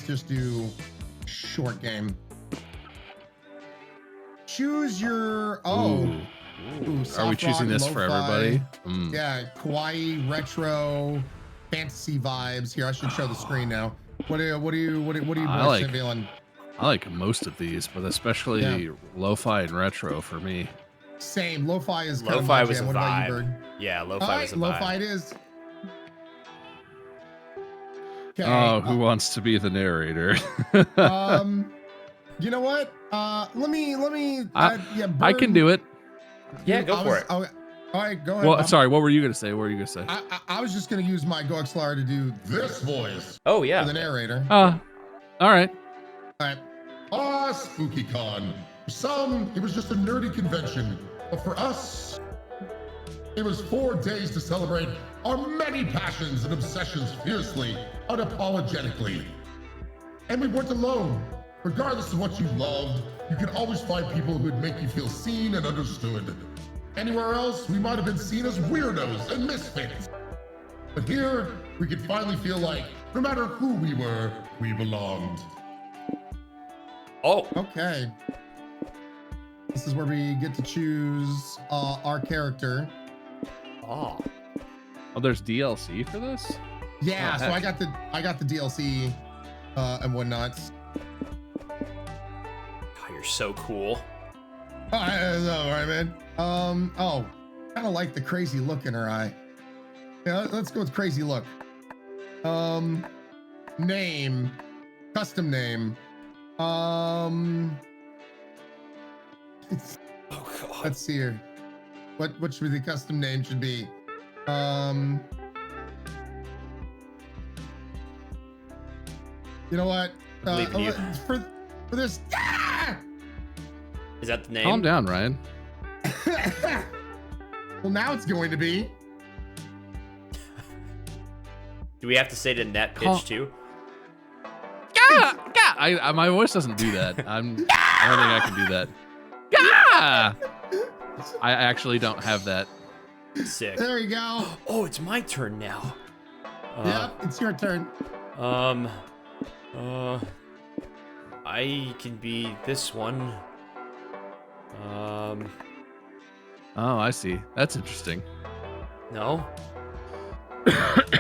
just do short game. Choose your Ooh, are we choosing this for everybody? Yeah, kawaii, retro, fantasy vibes. Here, I should show the screen now. What are you boys feeling? I like most of these, but especially lo-fi and retro for me. Same. Lo-fi is kind of lo-fi my was jam. a What about you, vibe. Bird? Yeah, lo-fi was a vibe. Lo-fi it is. Okay. Oh, who wants to be the narrator? You know what? Let me. I Bird, can do it. Yeah, go for it. All right, go ahead. Well, Bob. sorry, what were you gonna say? I was just gonna use my GoXLR to do this voice. Oh yeah. For the narrator. All right. All right. SpookyCon. For some, it was just a nerdy convention, but for us, it was 4 days to celebrate our many passions and obsessions fiercely, unapologetically. And we weren't alone. Regardless of what you loved, you could always find people who would make you feel seen and understood. Anywhere else, we might have been seen as weirdos and misfits. But here, we could finally feel like, no matter who we were, we belonged. Oh. Okay. This is where we get to choose our character. Oh. Oh, there's DLC for this? Yeah, so I got the DLC and whatnot. Oh, you're so cool. All right, man. Kind of like the crazy look in her eye. Yeah, let's go with crazy look. Name, custom name. Oh God. Let's see here. What should the custom name should be? You know what? believe in you. For this. Is that the name? Calm down, Ryan. Well, now it's going to be. Do we have to say the net pitch too? My voice doesn't do that. I don't think I can do that. I actually don't have that. Sick. There you go. Oh, it's my turn now. Yep, it's your turn. I can be this one. Oh, I see. That's interesting. No.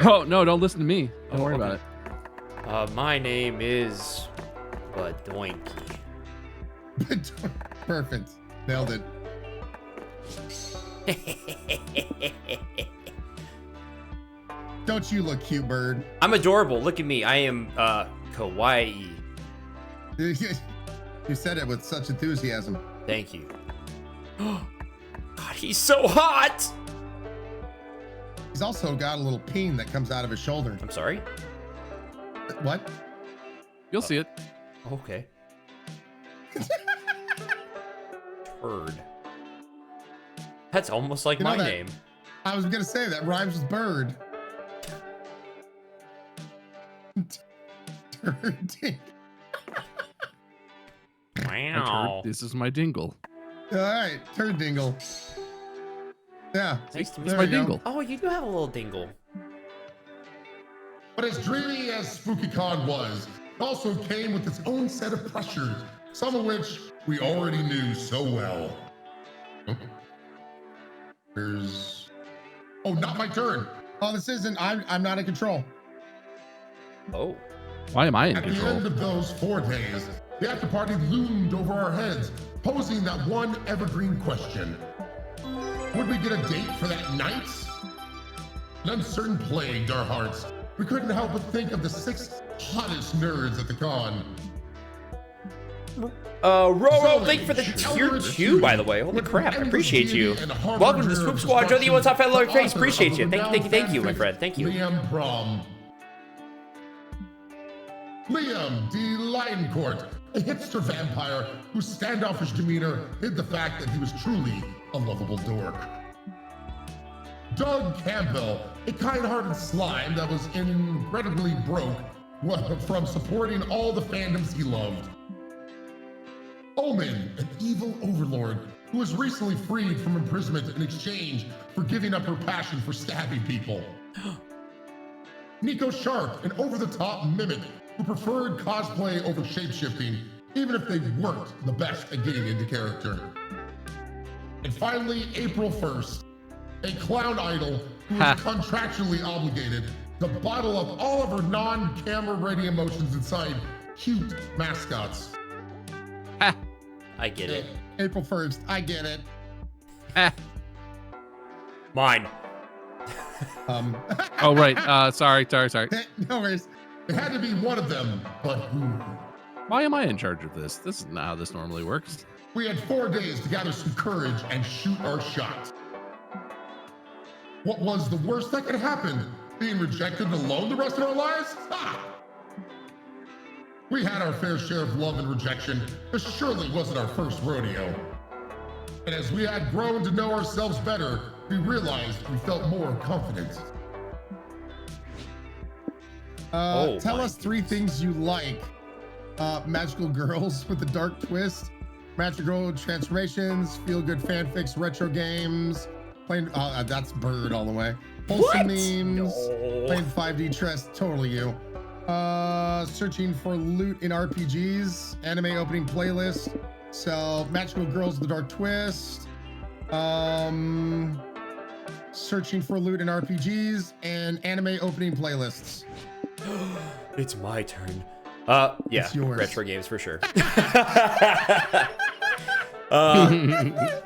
Oh no! Don't listen to me. Don't worry about it. My name is Badoinky. Perfect. Nailed it. Don't you look cute, Bird? I'm adorable. Look at me. I am kawaii. You said it with such enthusiasm. Thank you. God, he's so hot. He's also got a little peen that comes out of his shoulder. I'm sorry. What? You'll see it. Okay. Turd. That's almost like my name. I was gonna say that rhymes with bird. Turd. Wow. This is my dingle. All right, turd dingle. Yeah. Nice to meet It's you. my dingle. Oh, you do have a little dingle. But as dreamy as SpookyCon was, it also came with its own set of pressures, some of which we already knew so well. Oh, not my turn. Oh, this isn't. I'm not in control. Oh. Why am I in At the control? end of those 4 days, the after party loomed over our heads, posing that one evergreen question. Would we get a date for that night? An uncertain plagued our hearts. We couldn't help but think of the 6 hottest nerds at the con. Roro, thank you for the tier 2, by the way. Holy crap, I appreciate you. Welcome to the Swoop Squad. Join the U.S. Top Fat Lower Face. Appreciate you. Thank you, my friend. Thank you. Prom. Liam D. Lioncourt, a hipster vampire whose standoffish demeanor hid the fact that he was truly a lovable dork. Doug Campbell, a kind-hearted slime that was incredibly broke from supporting all the fandoms he loved. Omen, an evil overlord who was recently freed from imprisonment in exchange for giving up her passion for stabbing people. Nico Sharp, an over-the-top mimic who preferred cosplay over shapeshifting, even if they weren't the best at getting into character. And finally, April 1st, a clown idol who was contractually obligated to bottle up all of her non-camera ready emotions inside cute mascots. I get it. April 1st, I get it. Mine. Oh, right. Sorry. No worries. It had to be one of them, but who? Why am I in charge of this? This is not how this normally works. We had 4 days to gather some courage and shoot our shot. What was the worst that could happen? Being rejected alone the rest of our lives? Ha! We had our fair share of love and rejection. This surely wasn't our first rodeo. And as we had grown to know ourselves better, we realized we felt more confident. Tell us 3 things you like. Magical girls with a dark twist, magical girl transformations, feel-good fanfics, retro games, playing, that's Bird all the way. Wholesome memes, playing 5D chess, totally you. Searching for loot in RPGs, anime opening playlist. So magical girls with a dark twist, searching for loot in RPGs, and anime opening playlists. It's my turn. Yeah, It's yours. retro games for sure.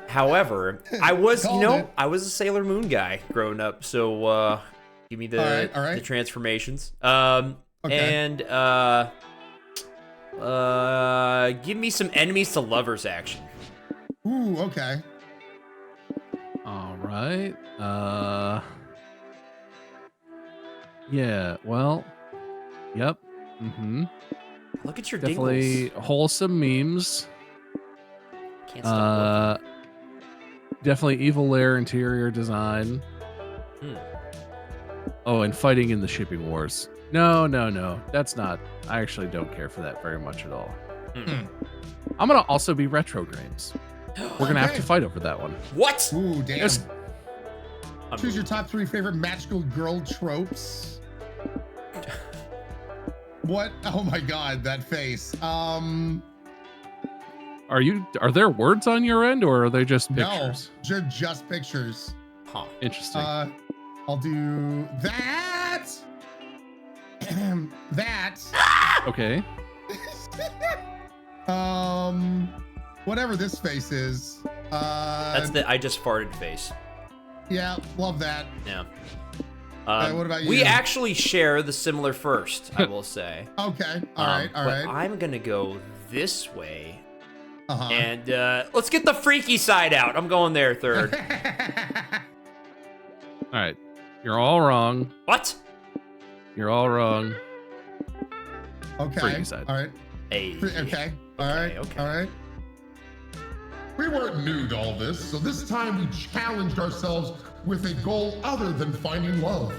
However, I was, I was a Sailor Moon guy growing up, so give me the All right. the transformations. Okay. And give me some enemies to lovers action. Ooh, okay. All right. Yeah, well, yep. Mm-hmm. Look at your Definitely dingles. wholesome memes. Can't stop looking. Definitely evil lair interior design. Oh, and fighting in the shipping wars. No. That's not. I actually don't care for that very much at all. I'm gonna also be retro games. We're gonna have to fight over that one. What? Ooh, damn. Yes. Choose your top 3 favorite magical girl tropes. What? Oh my god, that face. Are there words on your end, or are they just pictures? No, they're just pictures. Huh. Interesting. I'll do that. That. Okay. Whatever this face is. That's the I just farted face. Yeah, love that. Yeah. What about you? We actually share the similar first, I will say. Okay. All right. But I'm gonna go this way. Uh-huh. And let's get the freaky side out. I'm going there third. All right. You're all wrong. What? You're all wrong. Okay. Freaky side. All right. Hey. Okay. All right. Okay. All right. We weren't new to all this, so this time we challenged ourselves with a goal other than finding love.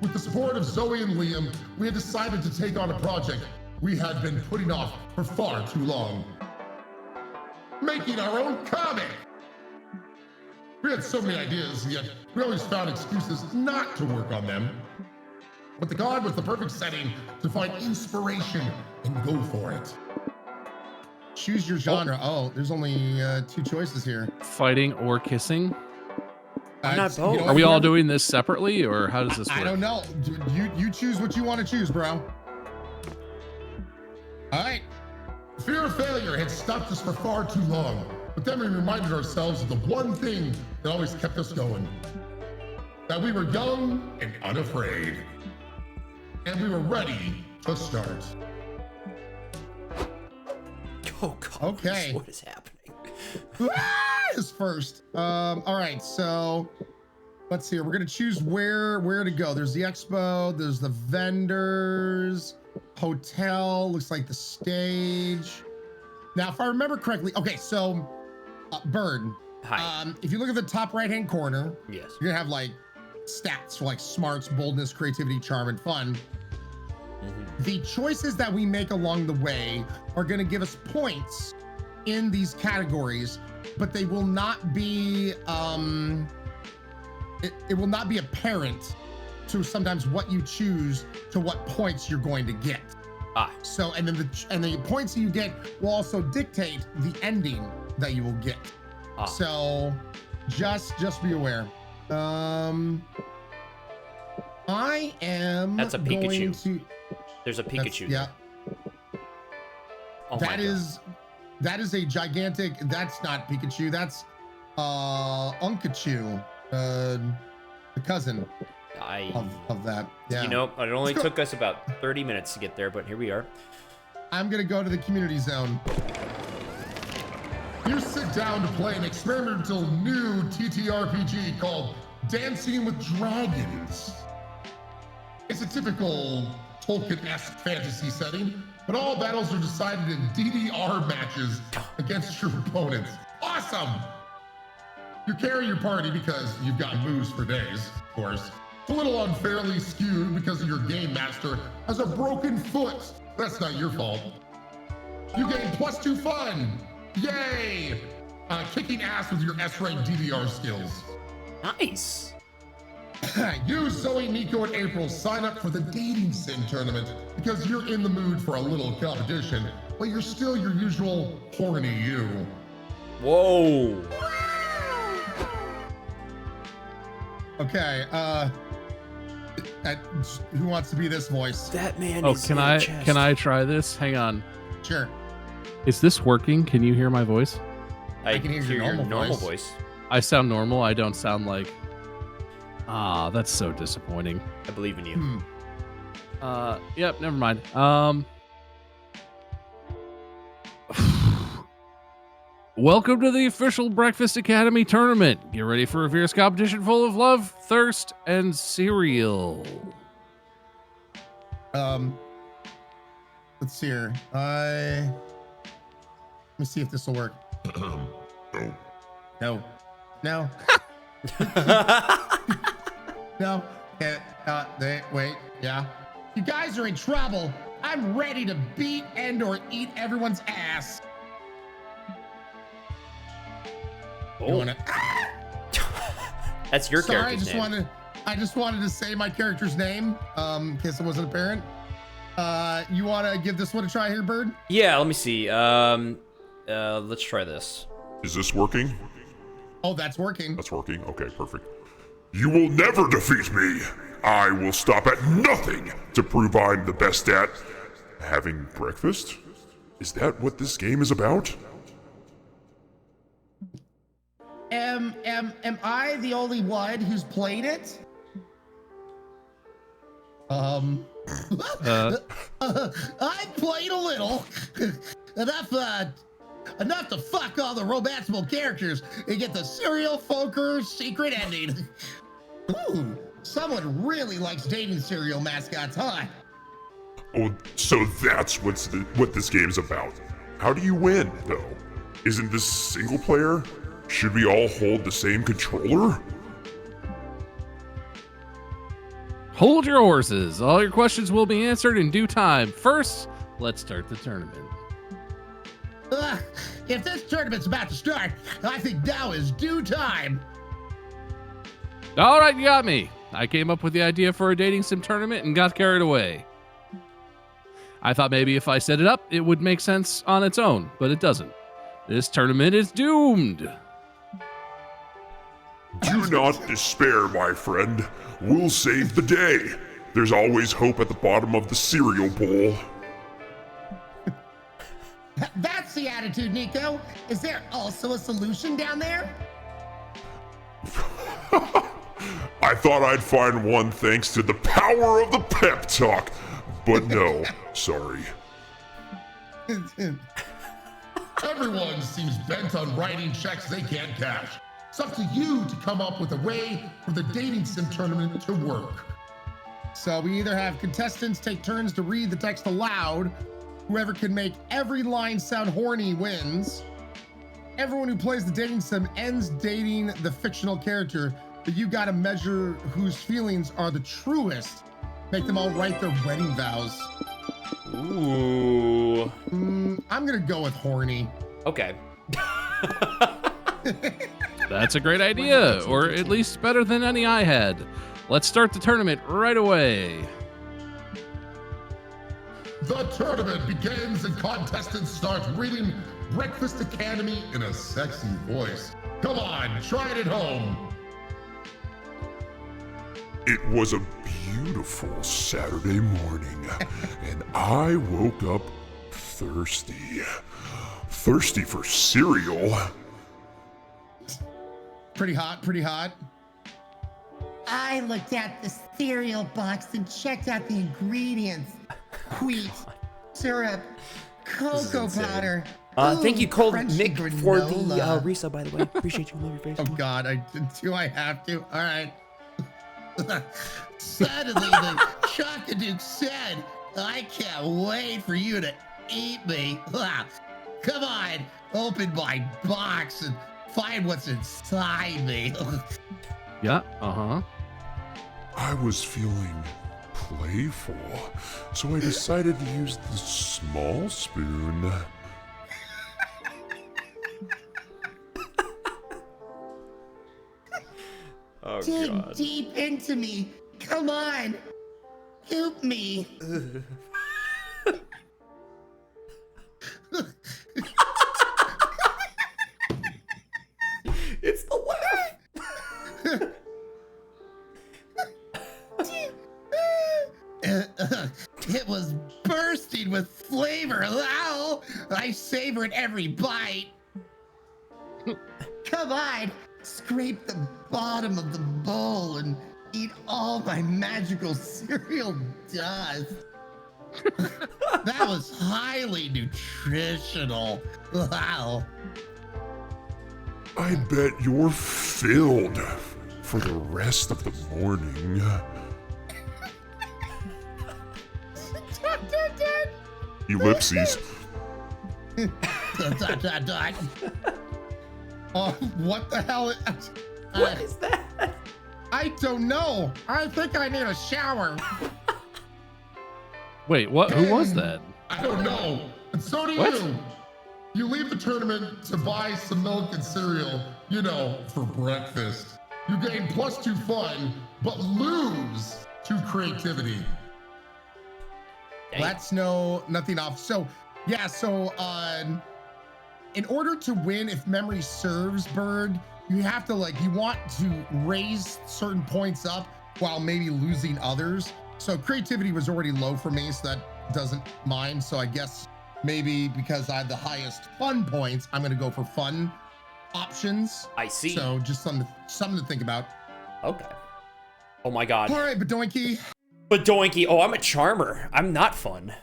With the support of Zoe and Liam, we had decided to take on a project we had been putting off for far too long. Making our own comic! We had so many ideas, yet we always found excuses not to work on them. But the god was the perfect setting to find inspiration and go for it. Choose your genre. Oh, there's only 2 choices here. Fighting or kissing? Why not both? Are we all doing this separately, or how does this work? I don't know. You choose what you want to choose, bro. All right. Fear of failure had stopped us for far too long, but then we reminded ourselves of the one thing that always kept us going. That we were young and unafraid. And we were ready to start. Oh God. Okay. What is happening? Is first. All right, so let's see. We're gonna choose where to go. There's the expo. There's the vendors. Hotel. Looks like the stage. Now, if I remember correctly, okay. So, Bird. Hi. If you look at the top right-hand corner, Yes. you're gonna have like stats for like smarts, boldness, creativity, charm, and fun. The choices that we make along the way are going to give us points in these categories, but they will not be it will not be apparent to sometimes what you choose to what points you're going to get. So, and the points that you get will also dictate the ending that you will get. So, just be aware. I am. That's a Pikachu. Going to, There's a Pikachu. Yeah. Oh that is a gigantic. That's not Pikachu. That's Unkachu, the cousin of that. Yeah. You know, it only took us about 30 minutes to get there, but here we are. I'm gonna go to the community zone. You sit down to play an experimental new TTRPG called Dancing with Dragons. It's a typical Tolkien-esque fantasy setting, but all battles are decided in DDR matches against your opponents. Awesome! You carry your party because you've got moves for days, of course. It's a little unfairly skewed because your game master has a broken foot. That's not your fault. You gain +2 fun. Yay! Kicking ass with your S-rank DDR skills. Nice. You, Zoe, Nico, and April sign up for the dating sim tournament because you're in the mood for a little competition, but you're still your usual horny you. Whoa. Okay, who wants to be this voice? That man is can I try this? Hang on. Sure. Is this working? Can you hear my voice? I can hear your normal voice. I sound normal. I don't sound like... that's so disappointing. I believe in you. Yep, never mind. Welcome to the official Breakfast Academy tournament. Get ready for a fierce competition full of love, thirst, and cereal. Let's see here. Let me see if this will work. No. No. No. Wait. Yeah. You guys are in trouble. I'm ready to beat and/or eat everyone's ass. Oh. That's your Sorry, character's name. I just wanted to say my character's name, in case it wasn't apparent. You want to give this one a try here, Bird? Yeah, let me see. Let's try this. Is this working? Oh, that's working. That's working. Okay, perfect. You will never defeat me. I will stop at nothing to prove I'm the best at having breakfast. Is that what this game is about? Am I the only one who's played it? I played a little. Enough to fuck all the romanceable characters and get the serial folker secret ending. Ooh, someone really likes dating cereal mascots, huh? Oh, so that's what this game's about. How do you win, though? Isn't this single player? Should we all hold the same controller? Hold your horses. All your questions will be answered in due time. First, let's start the tournament. If this tournament's about to start, I think now is due time. All right, you got me. I came up with the idea for a dating sim tournament and got carried away. I thought maybe if I set it up, it would make sense on its own, but it doesn't. This tournament is doomed. Do not despair, my friend. We'll save the day. There's always hope at the bottom of the cereal bowl. That's the attitude, Nico. Is there also a solution down there? I thought I'd find one thanks to the power of the pep talk, but no, sorry. Everyone seems bent on writing checks they can't cash. It's up to you to come up with a way for the dating sim tournament to work. So we either have contestants take turns to read the text aloud. Whoever can make every line sound horny wins. Everyone who plays the dating sim ends dating the fictional character, but you gotta measure whose feelings are the truest. Make them all write their wedding vows. Ooh. I'm gonna go with horny. Okay. That's a great idea, or at least better than any I had. Let's start the tournament right away. The tournament begins and contestants start reading Breakfast Academy in a sexy voice. Come on, try it at home. It was a beautiful Saturday morning, and I woke up thirsty. Thirsty for cereal. Pretty hot, pretty hot. I looked at the cereal box and checked out the ingredients. Wheat, syrup, cocoa powder. Thank you, Cold French Mick, for the granola. resub, by the way. Appreciate you. Love your face. Oh God, do I have to? All right. Suddenly, the Chocaduke said, "I can't wait for you to eat me." Come on, open my box and find what's inside me. Yeah, uh-huh. I was feeling playful, so I decided to use the small spoon. Oh, Dig God. deep into me. Come on. Help me. It's the laugh. It was bursting with flavor. Wow. I savored every bite. Come on. Scrape the bottom of the bowl and eat all my magical cereal dust. That was highly nutritional. Wow. I bet you're filled for the rest of the morning. Ellipses. What the hell? What is that? I don't know. I think I need a shower. Wait, what? Who was that? I don't know. And so do What? you. You leave the tournament to buy some milk and cereal, you know, for breakfast. You gain +2 fun, but lose 2 creativity. Let's know nothing off. So, yeah, so in order to win, if memory serves, Bird, you have to you want to raise certain points up while maybe losing others. So creativity was already low for me, so that doesn't mind. So I guess maybe because I had the highest fun points, I'm gonna go for fun options. I see. So just something to think about. Okay. Oh my God. All right, Badoinky. But Doinky, oh, I'm a charmer. I'm not fun.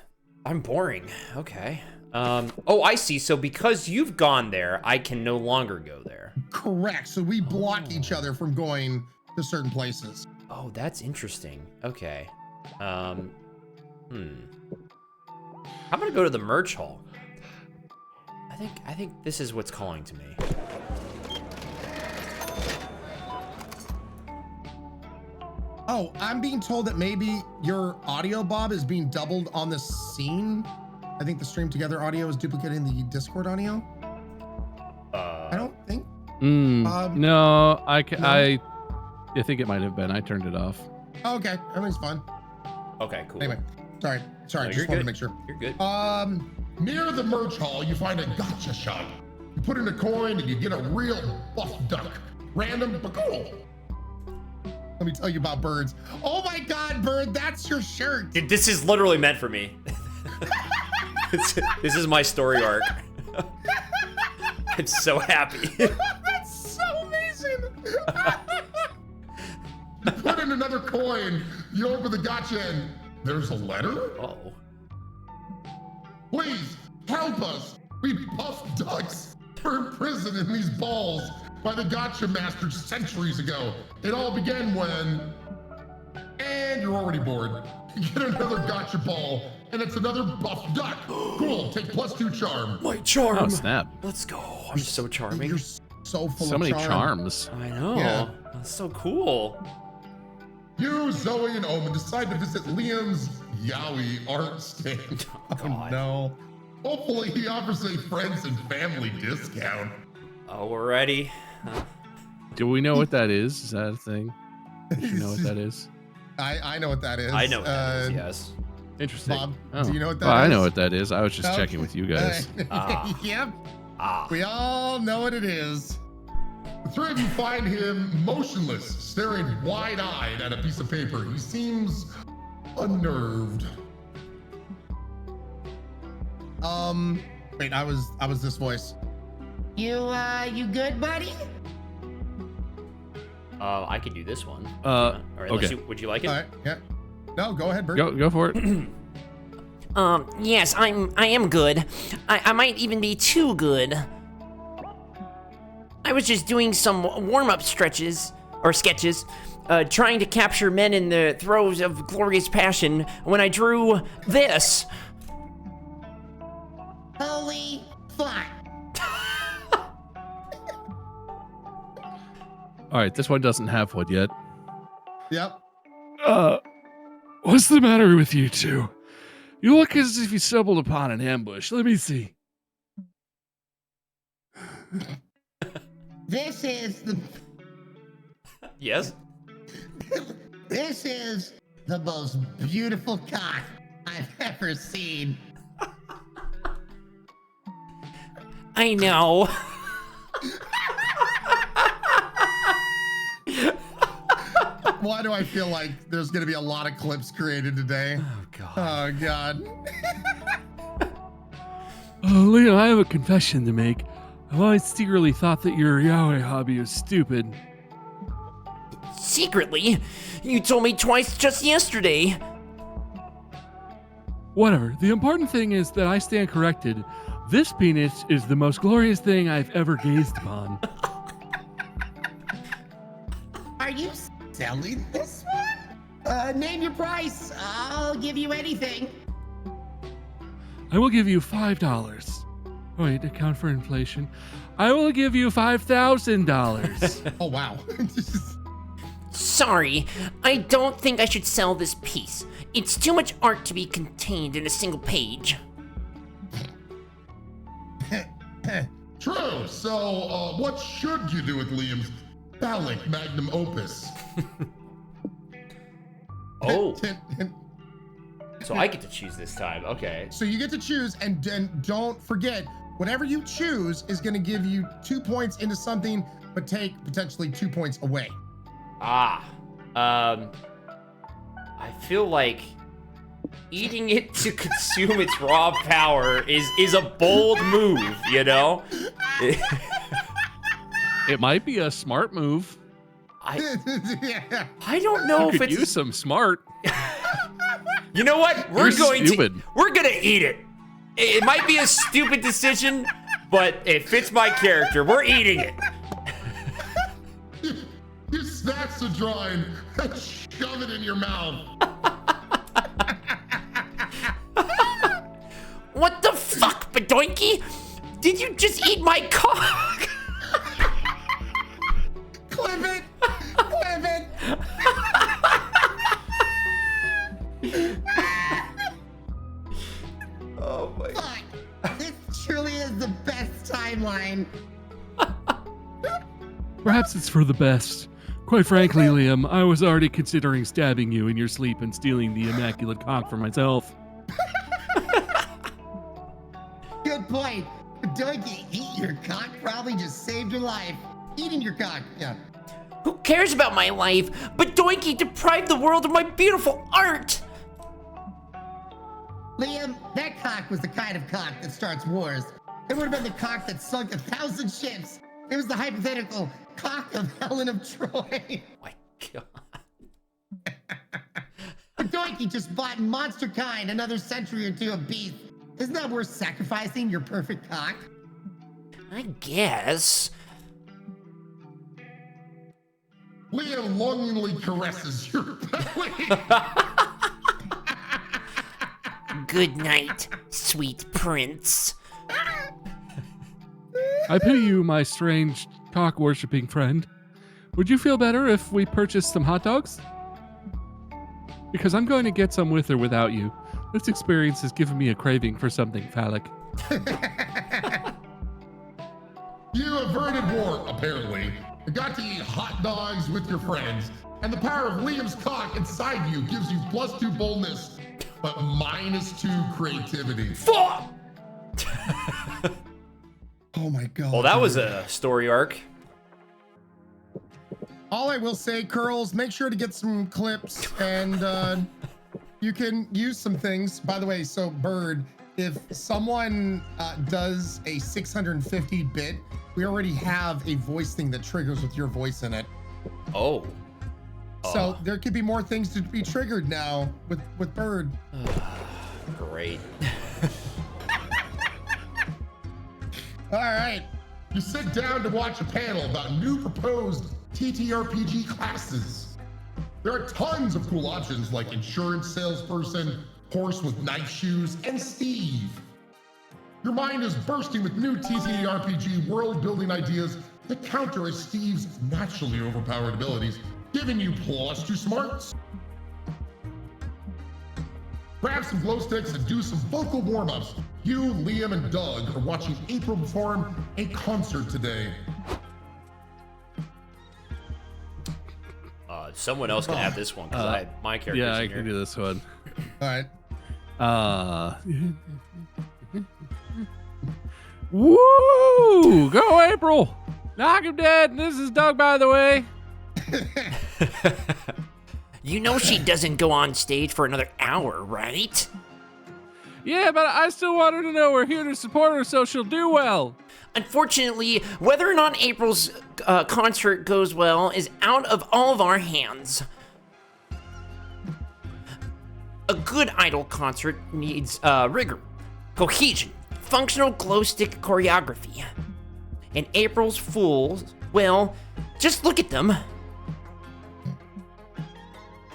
I'm boring. Okay. Oh, I see. So because you've gone there, I can no longer go there. Correct. So we block each other from going to certain places. Oh, that's interesting. Okay. I'm gonna go to the merch hall. I think this is what's calling to me. Oh, I'm being told that maybe your audio, Bob, is being doubled on the scene. I think the stream together audio is duplicating the Discord audio. I don't think. No, I no? I think it might have been. I turned it off. Oh, okay, everything's fine. Okay, cool. Anyway, sorry, No, just you're wanted to good. make sure. You're good. Near the merch hall, you find a gotcha shop. You put in a coin and you get a real buff duck. Random, but cool. Let me tell you about birds. Oh my God, Bird, that's your shirt. Dude, this is literally meant for me. This is my story arc. I'm so happy. That's so amazing. You put in another coin, you open the gotcha and there's a letter? Oh. Please, help us. We buff ducks were imprisoned in these balls by the gotcha master centuries ago. It all began when... And you're already bored. You get another gotcha ball, and it's another buff duck. Cool, take +2 charm. My charm. Oh, snap. Let's go. I'm so charming. You're so full So of many charm. charms. I know. Yeah. That's so cool. You, Zoe, and Omen decide to visit Liam's Yowie art stand. Oh God. no. Hopefully he offers a friends and family discount. Oh, we're ready. Do we know what that is? Is that a thing? Do you know what that is? I know what that is. I know what that is, yes. Interesting. Bob, Oh. do you know what that I is? know what that is. I was just Okay. checking with you guys. Yep. Ah. We all know what it is. The three of you find him motionless, staring wide-eyed at a piece of paper. He seems unnerved. Wait, I was this voice. You good, buddy? I could do this one. Uh, Or unless okay. you, would you like it? All right, yeah. No, go ahead, Bert. Go for it. Yes, I am good. I might even be too good. I was just doing some warm-up stretches, or sketches, trying to capture men in the throes of glorious passion when I drew this. Holy fuck. All right, this one doesn't have one yet. Yep. What's the matter with you two? You look as if you stumbled upon an ambush. Let me see. This is the Yes? this is the most beautiful cock I've ever seen. I know. Why do I feel like there's gonna be a lot of clips created today? Oh, God. Oh God. Leo, I have a confession to make. I've always secretly thought that your yaoi hobby is stupid. Secretly? You told me twice just yesterday. Whatever. The important thing is that I stand corrected. This penis is the most glorious thing I've ever gazed upon. Are you selling this one? Name your price. I'll give you anything. I will give you $5. Wait, account for inflation. I will give you $5,000. Oh wow. Sorry, I don't think I should sell this piece. It's too much art to be contained in a single page. True. So, what should you do with Liam's phallic magnum opus? Oh, Hint, hint. so I get to choose this time. Okay. So you get to choose, and don't forget, whatever you choose is going to give you 2 points into something, but take potentially 2 points away. I feel like eating it to consume its raw power is a bold move, you know? It might be a smart move. Yeah. I don't know You if could it's use some smart. You know what? We're You're going stupid. to we're gonna eat it. It might be a stupid decision, but it fits my character. We're eating it. You snatch the drawing and shove it in your mouth. What the fuck, Badoinky? Did you just eat my cock? Clip it. Clip it. Oh my. Fuck. This truly is the best timeline. Perhaps it's for the best. Quite frankly, Liam, I was already considering stabbing you in your sleep and stealing the immaculate cock for myself. Good point. Donkey, eat your cock probably just saved your life. Eating your cock. Yeah. Who cares about my life? Badoinky deprived the world of my beautiful art. Liam, that cock was the kind of cock that starts wars. It would have been the cock that sunk 1,000 ships. It was the hypothetical cock of Helen of Troy. My God. Donkey just bought monster kind another century or two of beef. Isn't that worth sacrificing your perfect cock? I guess. Liam longingly caresses your belly. Good night, sweet prince. I pity you, my strange cock-worshipping friend. Would you feel better if we purchased some hot dogs? Because I'm going to get some with or without you. This experience has given me a craving for something phallic. You averted war, apparently. You got to eat hot dogs with your friends. And the power of Liam's cock inside you gives you +2 boldness but -2 creativity. Fuck! Oh my god. Well, that was a story arc. All I will say, Curls, make sure to get some clips and you can use some things. By the way, so Bird, if someone does a 650-bit, we already have a voice thing that triggers with your voice in it. Oh. So there could be more things to be triggered now with Bird. Great. All right. You sit down to watch a panel about new proposed TTRPG classes. There are tons of cool options like insurance salesperson, horse with knife shoes, and Steve. Your mind is bursting with new TTRPG world-building ideas that counter Steve's naturally overpowered abilities, giving you +2 smarts. Grab some glow sticks and do some vocal warm-ups. You, Liam, and Doug are watching April perform a concert today. Someone else can have this one because my character's Yeah, I in can here. do this one. All right. Woo! Go, April! Knock him dead. This is Doug, by the way. You know she doesn't go on stage for another hour, right? Yeah, but I still want her to know we're here to support her so she'll do well. Unfortunately, whether or not April's concert goes well is out of all of our hands. A good idol concert needs rigor, cohesion, functional glow stick choreography. And April's fools, well, just look at them.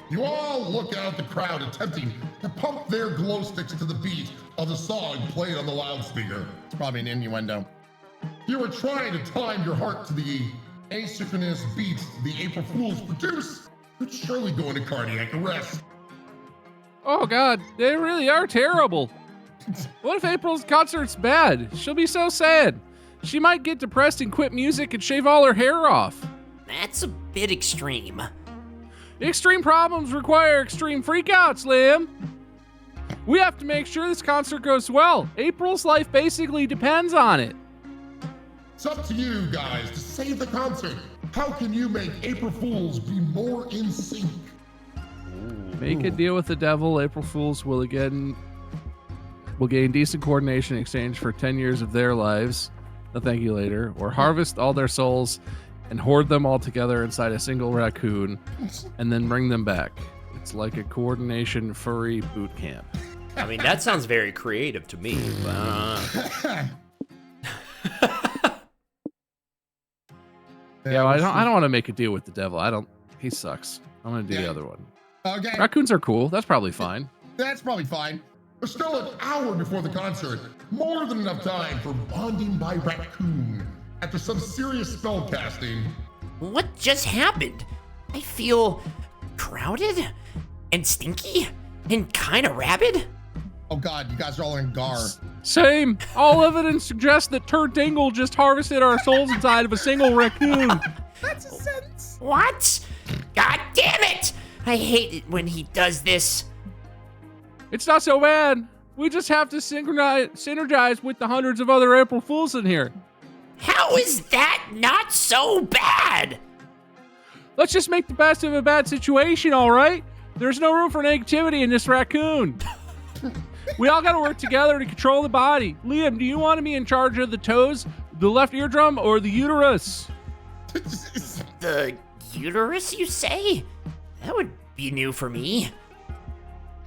You all look out at the crowd attempting to pump their glow sticks to the beat of the song played on the loudspeaker. It's probably an innuendo. You are trying to time your heart to the asynchronous beat the April Fools produce. You'd surely go into cardiac arrest. Oh God, they really are terrible. What if April's concert's bad? She'll be so sad. She might get depressed and quit music and shave all her hair off. That's a bit extreme. Extreme problems require extreme freakouts, Liam. We have to make sure this concert goes well. April's life basically depends on it. It's up to you guys to save the concert. How can you make April Fools be more in sync? Make a deal with the devil. April Fools will gain decent coordination in exchange for 10 years of their lives. No thank you later. Or harvest all their souls and hoard them all together inside a single raccoon and then bring them back. It's like a coordination furry boot camp. I mean, that sounds very creative to me. But, Yeah, I don't want to make a deal with the devil. He sucks. I'm gonna do the other one. Okay. Raccoons are cool. That's probably fine. That's probably fine. There's still an hour before the concert. More than enough time for bonding by raccoon. After some serious spell casting. What just happened? I feel crowded and stinky and kind of rabid. Oh God, you guys are all in Gar. Same. All evidence suggests that Turd Dingle just harvested our souls inside of a single raccoon. That's a sentence. What? God damn it! I hate it when he does this. It's not so bad. We just have to synergize with the hundreds of other April Fools in here. How is that not so bad? Let's just make the best of a bad situation, all right? There's no room for negativity in this raccoon. We all gotta work together to control the body. Liam, do you want to be in charge of the toes, the left eardrum, or the uterus? The uterus, you say? That would be new for me.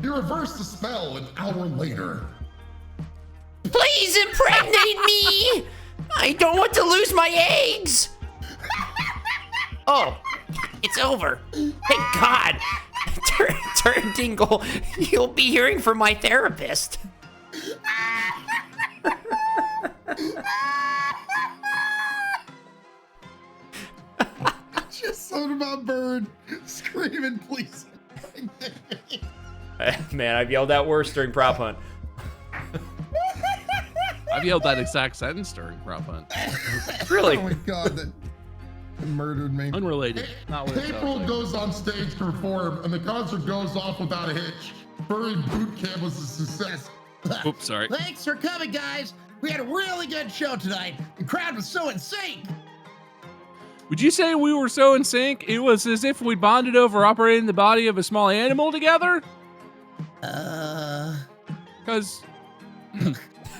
You reverse the spell an hour later. Please impregnate me! I don't want to lose my eggs! Oh, it's over. Thank God. Turn Dingle, you'll be hearing from my therapist. Just something about Bird screaming, please. man, I've yelled out worse during prop hunt. I've yelled that exact sentence during prop hunt. Really? Oh my God, that murdered me. Unrelated. Not what it sounds April like. goes on stage to perform, and the concert goes off without a hitch. Furry boot camp was a success. Oops, sorry. Thanks for coming, guys. We had a really good show tonight. The crowd was so in sync. Would you say we were so in sync? It was as if we bonded over operating the body of a small animal together? Because...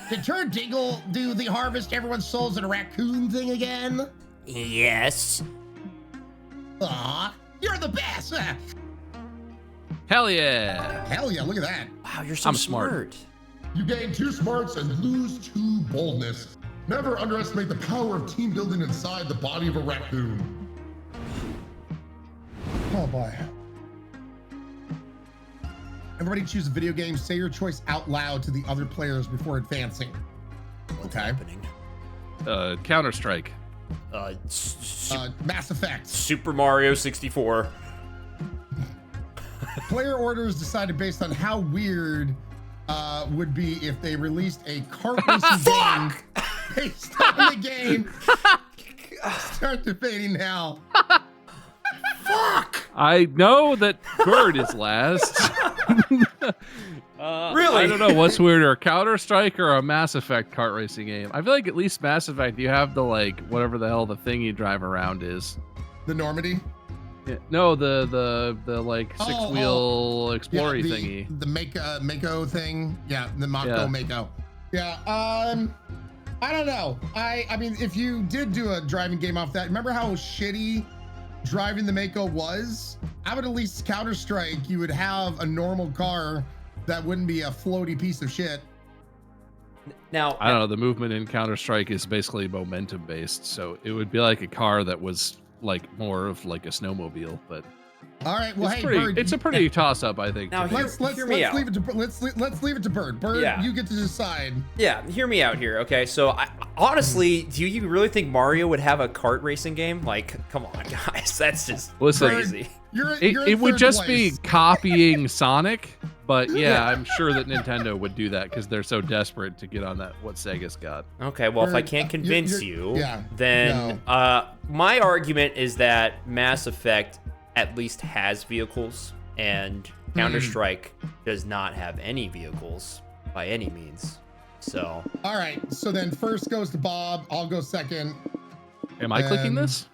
Did Turd Dingle do the harvest everyone's souls in a raccoon thing again? Yes. Aw, you're the best. Hell yeah. Hell yeah, look at that. Wow, you're so I'm smart. You gain 2 smarts and lose 2 boldness. Never underestimate the power of team building inside the body of a raccoon. Oh boy. Everybody choose a video game. Say your choice out loud to the other players before advancing. What's Okay. happening? Counter-Strike. Mass Effect. Super Mario 64. Player orders decided based on how weird would be if they released a kart racing game based on the game. Start debating now. Fuck! I know that Bird is last. Really? I don't know what's weirder, Counter-Strike or a Mass Effect kart racing game. I feel like at least Mass Effect, you have the like whatever the hell the thing you drive around is. The Normandy? Yeah, no, the like 6-wheel explorer yeah, thingy. The Mako thing. Yeah, the Mako Yeah. Mako. Yeah. I don't know. I mean, if you did do a driving game off that, remember how shitty driving the Mako was? I would at least Counter-Strike. You would have a normal car that wouldn't be a floaty piece of shit. Now, I don't know. The movement in Counter-Strike is basically momentum based, so it would be like a car that was like more of like a snowmobile. But All right. Well, hey, pretty, Bird. it's a pretty toss up, I think. Now, to me. let's hear me out. leave it to let's leave it to Bird. Bird, Yeah. you get to decide. yeah, hear me out here, okay? So, honestly, do you really think Mario would have a kart racing game? Like, come on, guys, that's just Listen, crazy. You're It, in it would third just place. be copying Sonic, but yeah, I'm sure that Nintendo would do that because they're so desperate to get on that what Sega's got. Okay, well, if I Bird, can't convince you, yeah, then my argument is that Mass Effect at least has vehicles, and Counter-Strike does not have any vehicles by any means. So, All right. So then first goes to Bob. I'll go second. Am I clicking And- this?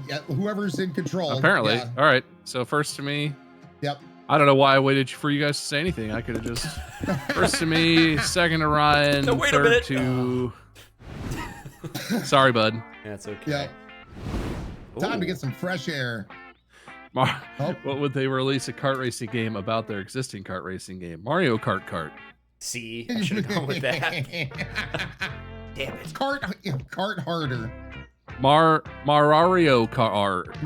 Yeah, whoever's in control. Apparently. Yeah. All right. So first to me. Yep. I don't know why I waited for you guys to say anything. I could have just first to me, second to Ryan, No, wait a third minute. to. Sorry, bud. that's okay. Yep. Time to Ooh. get some fresh air. Oh. Oh. What would they release a kart racing game about their existing kart racing game? Mario Kart Kart. See, I should have gone with that. Damn it. Cart harder. Mario Kart art.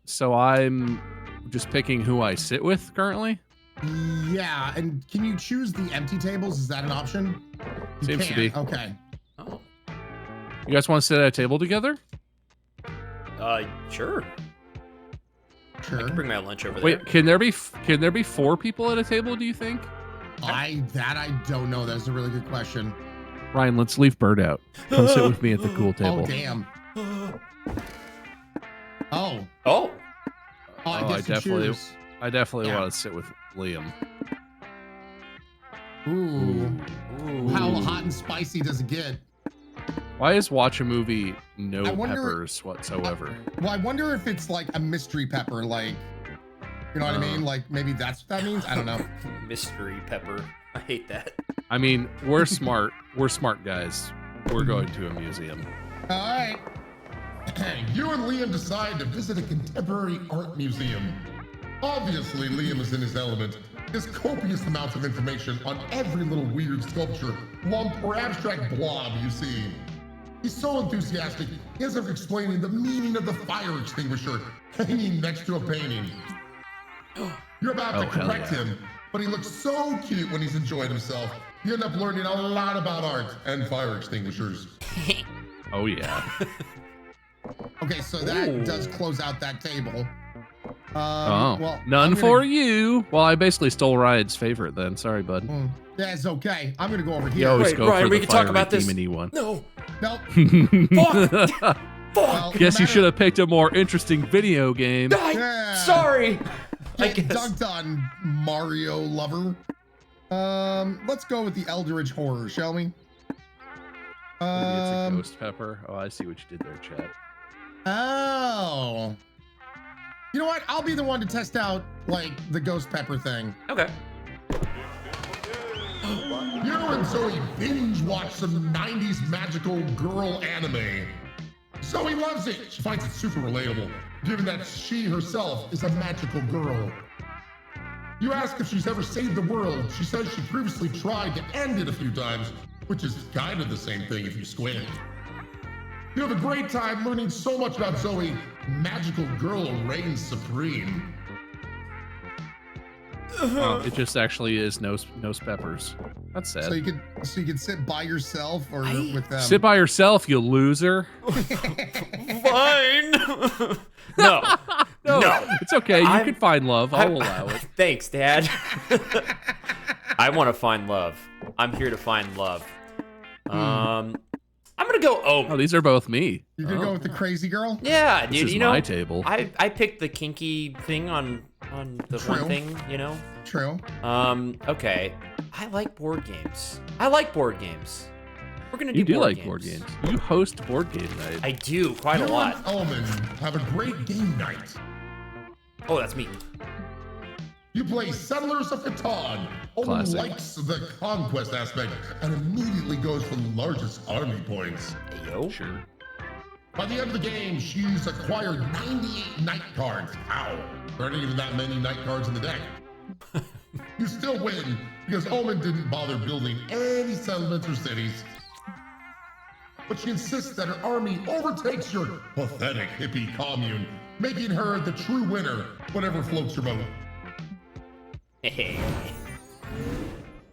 So I'm just picking who I sit with currently. Yeah, and can you choose the empty tables? Is that an option? You Seems to can. be. Okay. Oh, You guys want to sit at a table together? sure. I Sure. can bring my lunch over there. Wait, can there be 4 people at a table? Do you think? I don't know. That's a really good question. Ryan, let's leave Bird out. Come sit with me at the cool table. Oh damn. Oh. Oh, I Oh, guess you choose. I definitely Yeah. want to sit with Liam. Ooh. How hot and spicy does it get? Why is watch a movie no I wonder- peppers whatsoever? Well, I wonder if it's like a mystery pepper, like, you know what I mean? Like maybe that's what that means. I don't know. mystery pepper. I hate that. I mean, we're smart. We're smart guys. We're going to a museum. All right. You and Liam decide to visit a contemporary art museum. Obviously, Liam is in his element. There's copious amounts of information on every little weird sculpture, lump, or abstract blob you see. He's so enthusiastic, he ends up explaining the meaning of the fire extinguisher hanging next to a painting. You're about to Oh, hell correct yeah. him, but he looks so cute when he's enjoying himself. You end up learning a lot about art and fire extinguishers. Oh yeah. Okay, so that Ooh. does close out that table. Oh, well, none I'm for gonna- you. Well, I basically stole Ryan's favorite then. Sorry, bud. That's okay. I'm gonna go over You here. always Wait, go Ryan, for we the can talk fiery about this. demony one. No. Nope. Fuck. Well, Guess no you matter- should have picked a more interesting video game. Yeah. Sorry. I Get guess. dunked on, Mario lover. Let's go with the Eldritch Horror, shall we? Maybe it's a ghost pepper. Oh, I see what you did there, Chad. Oh. You know what? I'll be the one to test out, like, the ghost pepper thing. Okay. You and Zoe binge watch some 90s magical girl anime. Zoe loves it. She finds it super relatable, given that she herself is a magical girl. You ask if she's ever saved the world. She says she previously tried to end it a few times, which is kind of the same thing if you squint. You have a great time learning so much about Zoe. Magical girl reigns supreme. It just actually is nose peppers. That's sad. So you could sit by yourself or with them. Sit by yourself, you loser. Fine. No. No, it's okay. You I'm- can find love. I'll allow it. Thanks, Dad. I want to find love. I'm here to find love. I'm gonna go Oh, Omen. these are both me. You could go with the crazy girl. Yeah, This dude. is You know, my table. I picked the kinky thing on the True. one thing. You know. True. Okay. I like board games. We're gonna do You do board like games. board games. You host board game night. I do quite a You lot. and Omen have a great game night. Oh, that's me. You play Settlers of Catan. Omen Classic. likes the conquest aspect and immediately goes for the largest army points. Hey, yo. Sure. By the end of the game, she's acquired 98 night cards. Ow. There aren't even that many night cards in the deck. You still win because Omen didn't bother building any settlements or cities. But she insists that her army overtakes your pathetic hippie commune, making her the true winner, whatever floats your boat. Hey.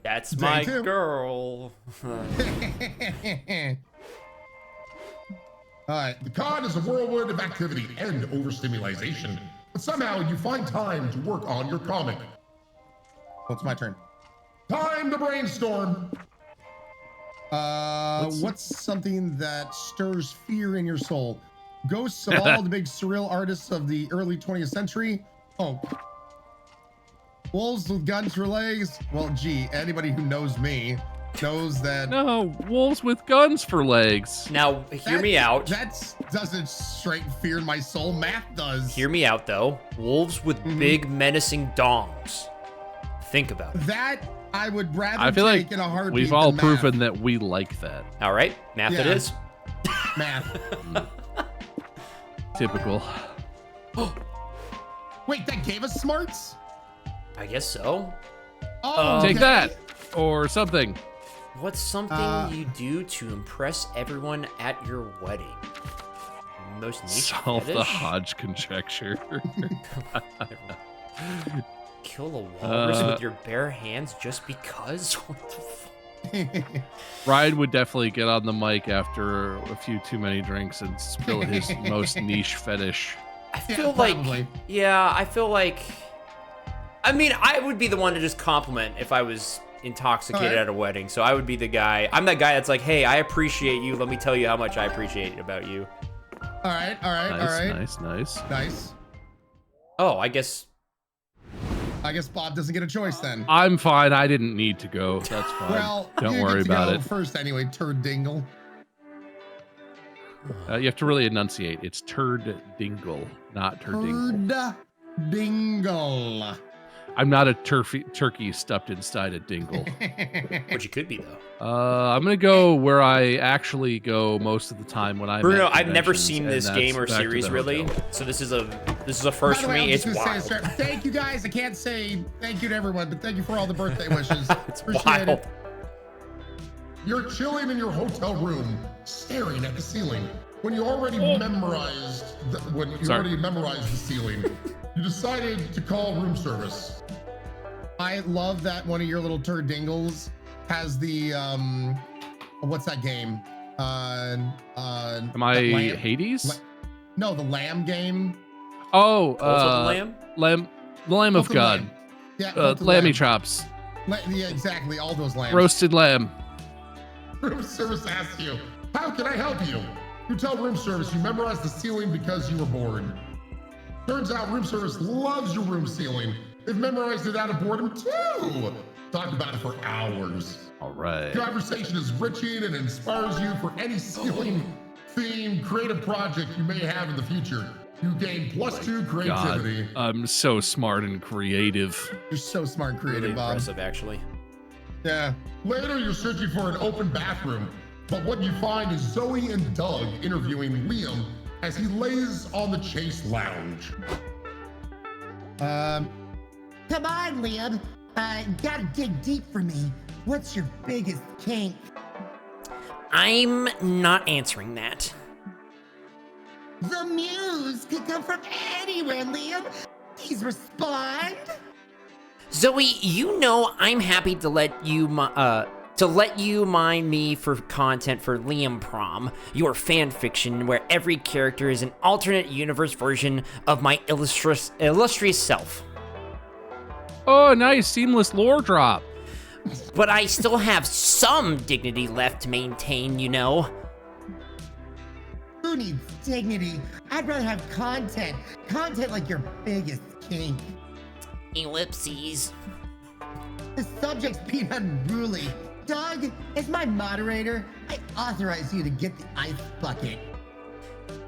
That's Day my two. girl. All right. The con is a whirlwind of activity and overstimulation, but somehow you find time to work on your comic. What's my turn? Time to brainstorm. What's something that stirs fear in your soul? Ghosts of all the big surreal artists of the early 20th century. Oh. Wolves with guns for legs. Well, gee, anybody who knows me knows that. No, wolves with guns for legs. Now, hear me out. That doesn't straight fear my soul. Math does. Hear me out, though. Wolves with big, menacing dongs. Think about it. That I would rather I feel take like in a heartbeat. we've all than proven that we like that. All right, math it Yeah. is. math. Typical. Wait, that gave us smarts? I guess so. Oh, Take okay. that or something. What's something you do to impress everyone at your wedding? Most niche Solve the fetish? Hodge conjecture. Kill a walrus with your bare hands just because? What the fuck? Ryan would definitely get on the mic after a few too many drinks and spill his most niche fetish. I Yeah, feel like, probably. yeah, I feel like, I mean, I would be the one to just compliment if I was intoxicated Alright. at a wedding. So I would be the guy. I'm that guy that's like, hey, I appreciate you. Let me tell you how much I appreciate about you. All right, all right, Nice, all right. nice. Nice. Oh, I guess. I guess Bob doesn't get a choice then. I'm fine. I didn't need to go. That's fine. Well, Don't you worry get to about go it. first anyway, turd dingle. You have to really enunciate. It's turd dingle, not turdingle. Turd dingle. I'm not a turkey stuffed inside a dingle. Which it could be, though. I'm gonna go where I actually go most of the time when I'm. Bruno, at I've never conventions, seen and this that's game or back to series the really, hotel. so this is a first By for the way, me. I'm It's just gonna say, wild. thank you guys. I can't say thank you to everyone, but thank you for all the birthday wishes. It's Appreciate wild. it. You're chilling in your hotel room, staring at the ceiling. When you already memorized the ceiling, you decided to call room service. I love that one of your little turd dingles has the what's that game? Am the I lamb- Hades? No, the lamb game. Oh, Also the lamb? the Lamb of Hilton God. Lamb. Yeah, Hilton Lammy Lamb. chops, Yeah, exactly. All those lambs. roasted lamb. Room service asks you, how can I help you? You tell room service you memorized the ceiling because you were bored. Turns out room service loves your room ceiling. They've memorized it out of boredom too. Talk about it for hours. All right. Conversation is enriching and inspires you for any ceiling theme creative project you may have in the future. You gain +2 creativity. God, I'm so smart and creative. You're so smart and creative, Really Bob. impressive, actually. Yeah. Later, you're searching for an open bathroom, but what you find is Zoe and Doug interviewing Liam as he lays on the Chase lounge. Come on, Liam. Gotta dig deep for me. What's your biggest kink? I'm not answering that. The muse could come from anywhere, Liam. Please respond. Zoe, you know I'm happy to let you mine me for content for Liam Prom, your fan fiction where every character is an alternate universe version of my illustrious self. Oh, nice seamless lore drop. But I still have some dignity left to maintain, you know. Who needs dignity? I'd rather have content. Content like your biggest kink. Ellipses. The subject's being unruly. Doug, as my moderator, I authorize you to get the ice bucket.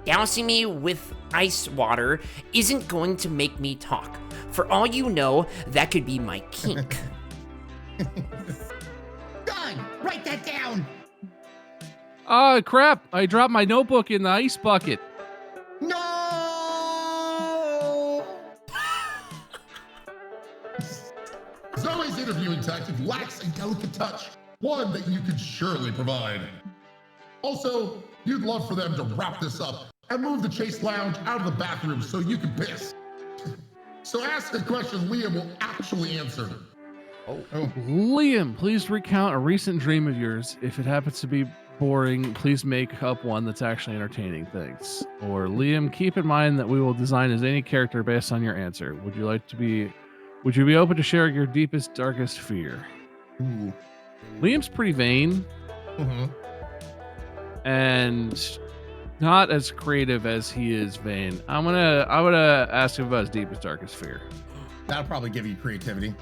Dousing me with ice water isn't going to make me talk. For all you know, that could be my kink. Doug, write that down. Crap. I dropped my notebook in the ice bucket. No! Zoe's interviewing tactic lacks a delicate touch, one that you could surely provide. Also, you'd love for them to wrap this up and move the Chase lounge out of the bathroom so you can piss. So ask a question Liam will actually answer. Liam, please recount a recent dream of yours. If it happens to be boring, please make up one that's actually entertaining. Thanks. Or Liam, keep in mind that we will design as any character based on your answer. Would you be open to sharing your deepest, darkest fear? Ooh. Liam's pretty vain Mm-hmm. and not as creative as he is vain. I'm gonna ask him about his deepest, darkest fear. That'll probably give you creativity.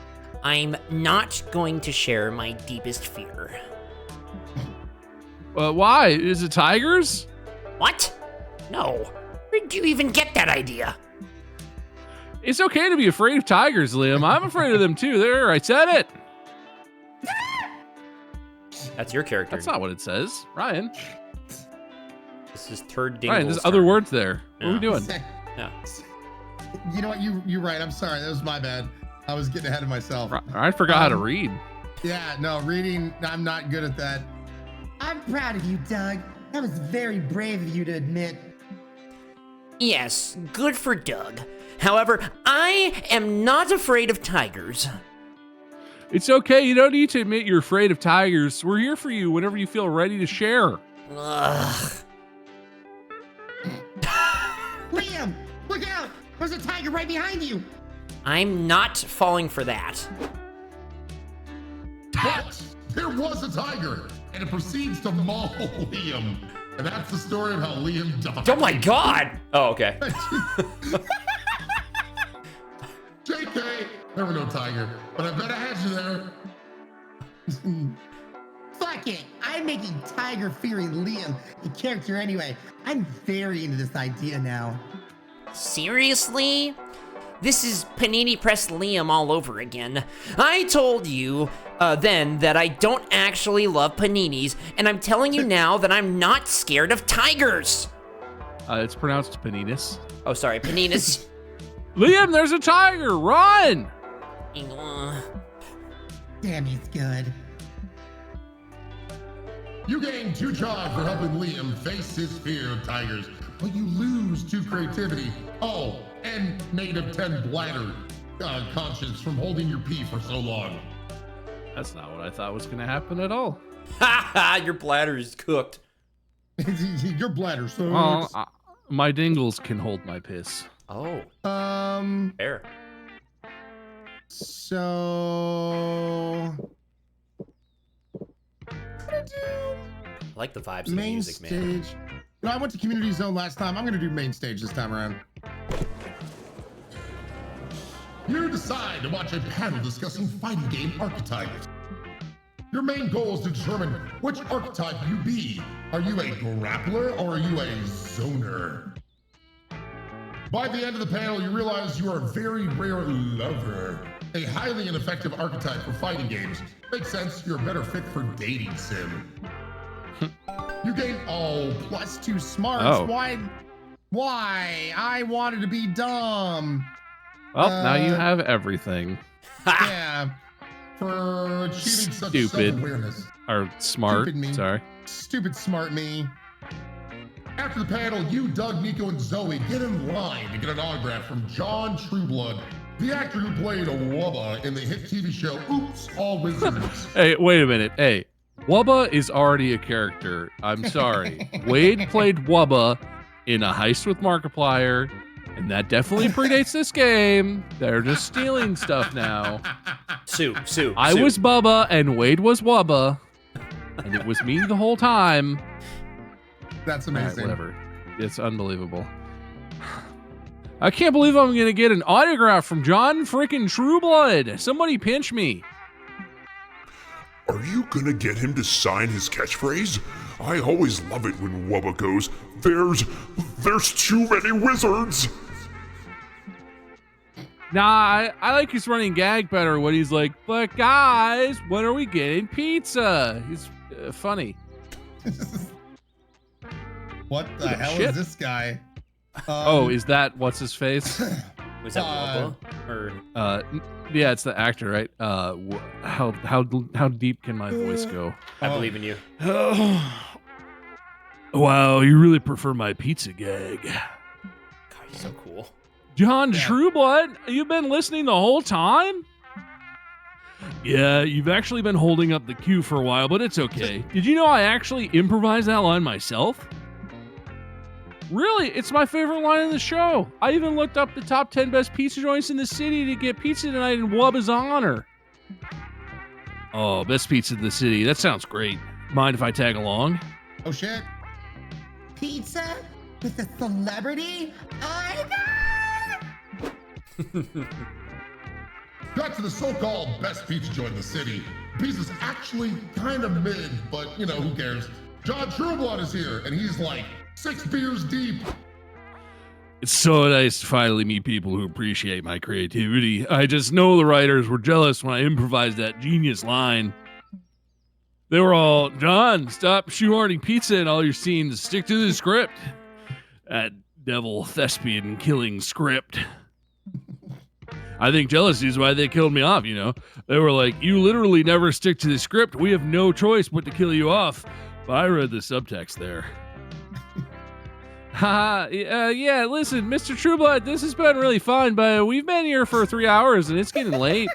I'm not going to share my deepest fear. Why? Is it tigers? What? No. Where did you even get that idea? It's okay to be afraid of tigers, Liam. I'm afraid of them too. There, I said it. That's your character. That's not what it says, Ryan. This is Turd Dingle's Ryan, there's turn. other words there. What are we Yeah. doing? Yeah. You know what? You're right. I'm sorry. That was my bad. I was getting ahead of myself. I forgot how to read. Yeah, no, reading, I'm not good at that. I'm proud of you, Doug. That was very brave of you to admit. Yes, good for Doug. However, I am not afraid of tigers. It's okay. You don't need to admit you're afraid of tigers. We're here for you whenever you feel ready to share. Ugh. Liam, look out! There's a tiger right behind you! I'm not falling for that. But there was a tiger, and it proceeds to maul Liam. And that's the story of how Liam died. Oh my god! Oh, okay. JK, there was no tiger, but I bet I had you there. Fuck it! I'm making tiger-fearing Liam a character anyway. I'm very into this idea now. Seriously? This is Panini Press Liam all over again. I told you then that I don't actually love paninis, and I'm telling you now that I'm not scared of tigers. It's pronounced paninis. Oh, sorry, paninis. Liam, there's a tiger. Run! Damn, he's good. You gain 2 charge for helping Liam face his fear of tigers, but you lose 2 creativity. Oh, and -10 bladder conscience from holding your pee for so long. That's not what I thought was going to happen at all. Ha ha! Your bladder is cooked. Your bladder sucks. Well, my dingles can hold my piss. Oh, fair. So I like the vibes of the main music, man. stage. I went to Community Zone last time. I'm gonna do main stage this time around. You decide to watch a panel discussing fighting game archetypes. Your main goal is to determine which archetype you be. Are you a grappler or are you a zoner? By the end of the panel, you realize you are a very rare lover, a highly ineffective archetype for fighting games. Makes sense, you're a better fit for dating sim. You gain plus 2 smarts. Oh. Why? I wanted to be dumb. Well, now you have everything. Yeah. for achieving such Stupid. self-awareness. Or smart. Stupid me. Sorry. Stupid smart me. After the panel, you, Doug, Nico, and Zoe get in line to get an autograph from John Trueblood, the actor who played a Wubba in the hit TV show Oops, All Wizards. Hey, wait a minute. Hey, Wubba is already a character. I'm sorry. Wade played Wubba in A Heist with Markiplier, and that definitely predates this game. They're just stealing stuff now. Sue. I was Bubba, and Wade was Wubba, and it was me the whole time. That's All right, amazing. whatever. It's unbelievable. I can't believe I'm going to get an autograph from John freaking Trueblood. Somebody pinch me. Are you gonna get him to sign his catchphrase? I always love it when Wubba goes, there's too many wizards! Nah, I like his running gag better when he's like, but guys, when are we getting pizza? He's funny. What the hell Shit. is this guy? Is that what's his face? Was that Wubba? Or Yeah, it's the actor, right? How deep can my voice go? I believe in you. Wow, you really prefer my pizza gag. God, he's so cool. John Trueblood, you've been listening the whole time? Yeah, you've actually been holding up the queue for a while, but it's okay. Did you know I actually improvised that line myself? Really, it's my favorite line in the show. I even looked up the top 10 best pizza joints in the city to get pizza tonight in Wubba's honor. Oh, best pizza in the city. That sounds great. Mind if I tag along? Oh shit. Pizza with a celebrity? Got to the so-called best pizza joint in the city. Pizza's actually kind of mid, but you know, who cares? John Trueblood is here, and he's like 6 beers deep. It's so nice to finally meet people who appreciate my creativity. I just know the writers were jealous when I improvised that genius line. They were all, John, stop shoehorning pizza in all your scenes. Stick to the script. That devil thespian killing script. I think jealousy is why they killed me off, you know. They were like, you literally never stick to the script. We have no choice but to kill you off. But I read the subtext there. Yeah, listen, Mr. Trueblood, this has been really fun, but we've been here for 3 hours and it's getting late.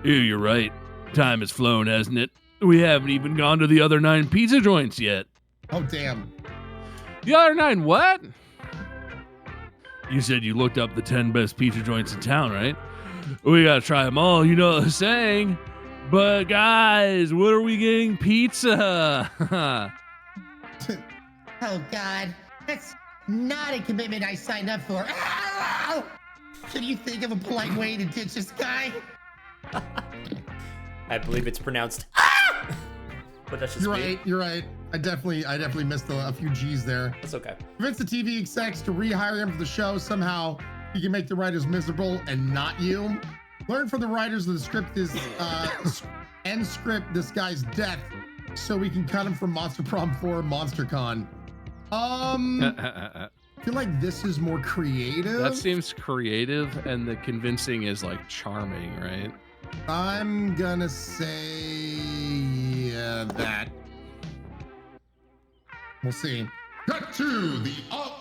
Yeah, you're right. Time has flown, hasn't it? We haven't even gone to the other 9 pizza joints yet. Oh damn. The other 9 what? You said you looked up the 10 best pizza joints in town, right? We gotta try them all, you know the saying. But guys, when are we getting pizza? Oh, God. That's not a commitment I signed up for. Ow! Can you think of a polite way to ditch this guy? I believe it's pronounced but that's just me. You're right. I definitely missed a few G's there. That's okay. Convince the TV execs to rehire him for the show. Somehow he can make the writers miserable and not you. Learn from the writers of the script end script this guy's death so we can cut him from Monster Prom 4 MonsterCon. I feel like this is more creative. That seems creative, and the convincing is like charming, right? I'm gonna say that. We'll see. Cut to the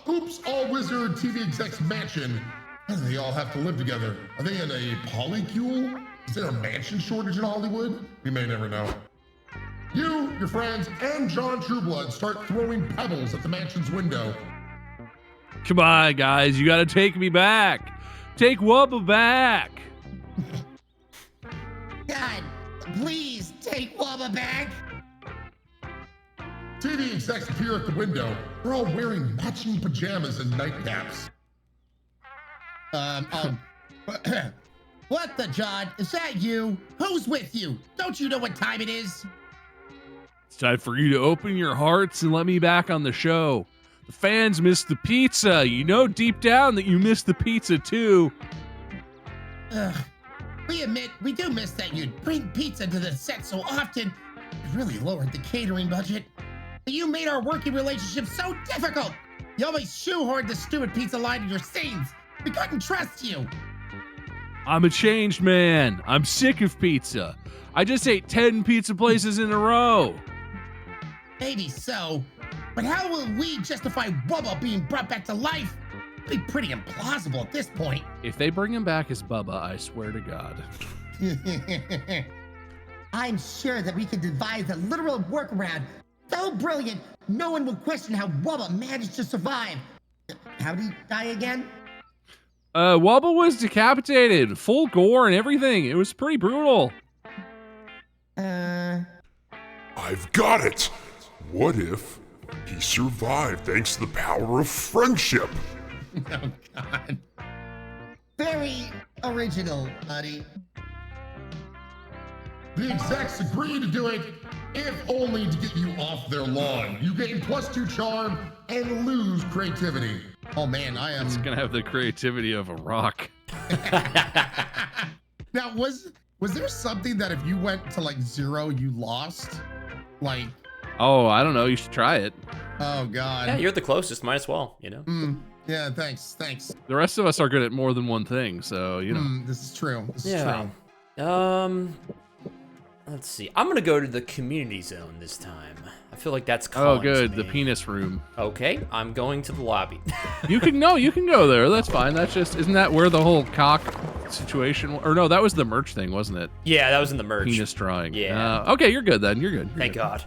Oops, All Wizard TV exec's mansion. How do they all have to live together? Are they in a polycule? Is there a mansion shortage in Hollywood? We may never know. You, your friends, and John Trueblood start throwing pebbles at the mansion's window. Come on, guys, you gotta take me back. Take Wubba back. God, please take Wubba back. TV execs appear at the window. They're all wearing matching pajamas and nightcaps. What the John? Is that you? Who's with you? Don't you know what time it is? It's time for you to open your hearts and let me back on the show. The fans miss the pizza. You know deep down that you miss the pizza too. We admit we do miss that you'd bring pizza to the set so often. It really lowered the catering budget. You made our working relationship so difficult. You always shoehorned the stupid pizza line in your scenes. We couldn't trust you. I'm a changed man. I'm sick of pizza. I just ate 10 pizza places in a row. Maybe so, but how will we justify Bubba being brought back to life? It'd be pretty implausible at this point. If they bring him back as Bubba, I swear to God. I'm sure that we can devise a literal workaround so brilliant, no one will question how Bubba managed to survive. How did he die again? Wubba was decapitated, full gore and everything. It was pretty brutal. I've got it! What if he survived thanks to the power of friendship? Oh, God. Very original, buddy. The execs agree to do it, if only to get you off their lawn. You gain +2 charm and lose creativity. Oh man, I am. It's gonna have the creativity of a rock. Now, was there something that if you went to like 0, you lost? Like. Oh, I don't know. You should try it. Oh God. Yeah, you're the closest. Might as well, you know. Yeah, thanks. The rest of us are good at more than one thing, so you know. This is true. This is true. Let's see. I'm gonna go to the community zone this time. I feel like that's Oh, calling good. to The me. penis room. Okay, I'm going to the lobby. You can go there. That's fine. That's just isn't that where the whole cock situation? Or no, that was the merch thing, wasn't it? Yeah, that was in the merch. Penis drawing. Yeah. Okay, you're good then. You're good. Thank God.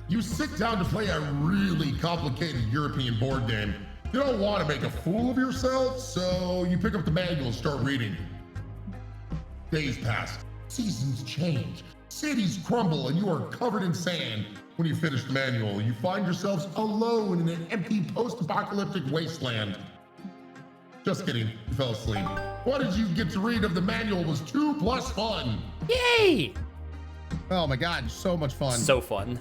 You sit down to play a really complicated European board game. You don't want to make a fool of yourself, so you pick up the manual and start reading. Days pass, seasons change, cities crumble, and you are covered in sand. When you finish the manual, you find yourselves alone in an empty post-apocalyptic wasteland. Just kidding, you fell asleep. What did you get to read of the manual was 2 plus fun. Yay! Oh my God, so much fun. So fun.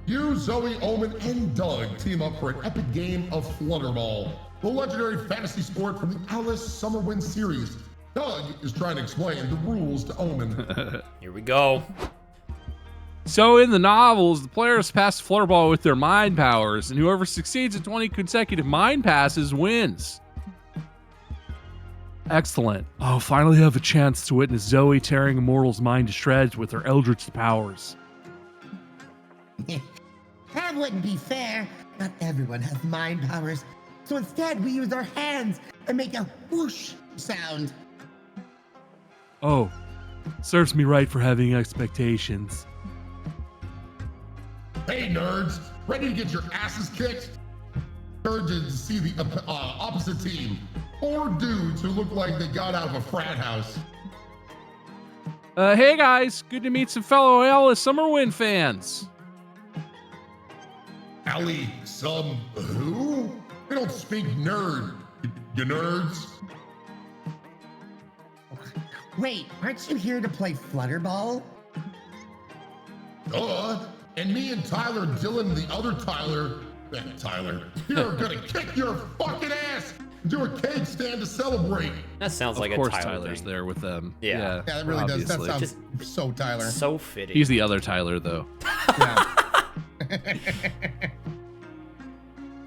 You, Zoe, Omen, and Doug team up for an epic game of Flutterball, the legendary fantasy sport from the Alice Summerwind series. Doug is trying to explain the rules to Omen. Here we go. So in the novels, the players pass Flutterball with their mind powers, and whoever succeeds at 20 consecutive mind passes wins. Excellent. I'll finally have a chance to witness Zoe tearing a mortal's mind to shreds with her eldritch powers. That wouldn't be fair. Not everyone has mind powers. So instead, we use our hands and make a whoosh sound. Oh, serves me right for having expectations. Hey nerds, ready to get your asses kicked? Urged to see the opposite team. 4 dudes who look like they got out of a frat house. Hey guys, good to meet some fellow Alice Summerwind fans. Ellie, some who? We don't speak nerd, you nerds. Wait, aren't you here to play Flutterball? And me and Tyler, Dylan, and the other Tyler, here are gonna kick your fucking ass and do a cake stand to celebrate. That sounds like Of course a Tyler Tyler's thing. there with them. Yeah. Yeah, that really does. That obviously. sounds so Tyler. So fitting. He's the other Tyler, though. Yeah.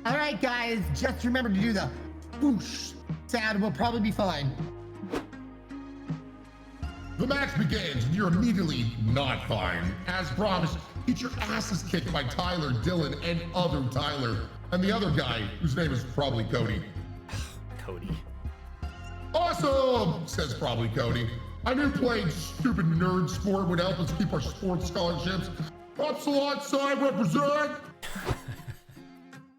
All right, guys, just remember to do the whoosh sound and we'll probably be fine. The match begins and you're immediately not fine. As promised, get your asses kicked by Tyler, Dylan, and other Tyler. And the other guy, whose name is probably Cody. Cody. Awesome, says probably Cody. I knew playing stupid nerd sport would help us keep our sports scholarships. Upsilon side represent.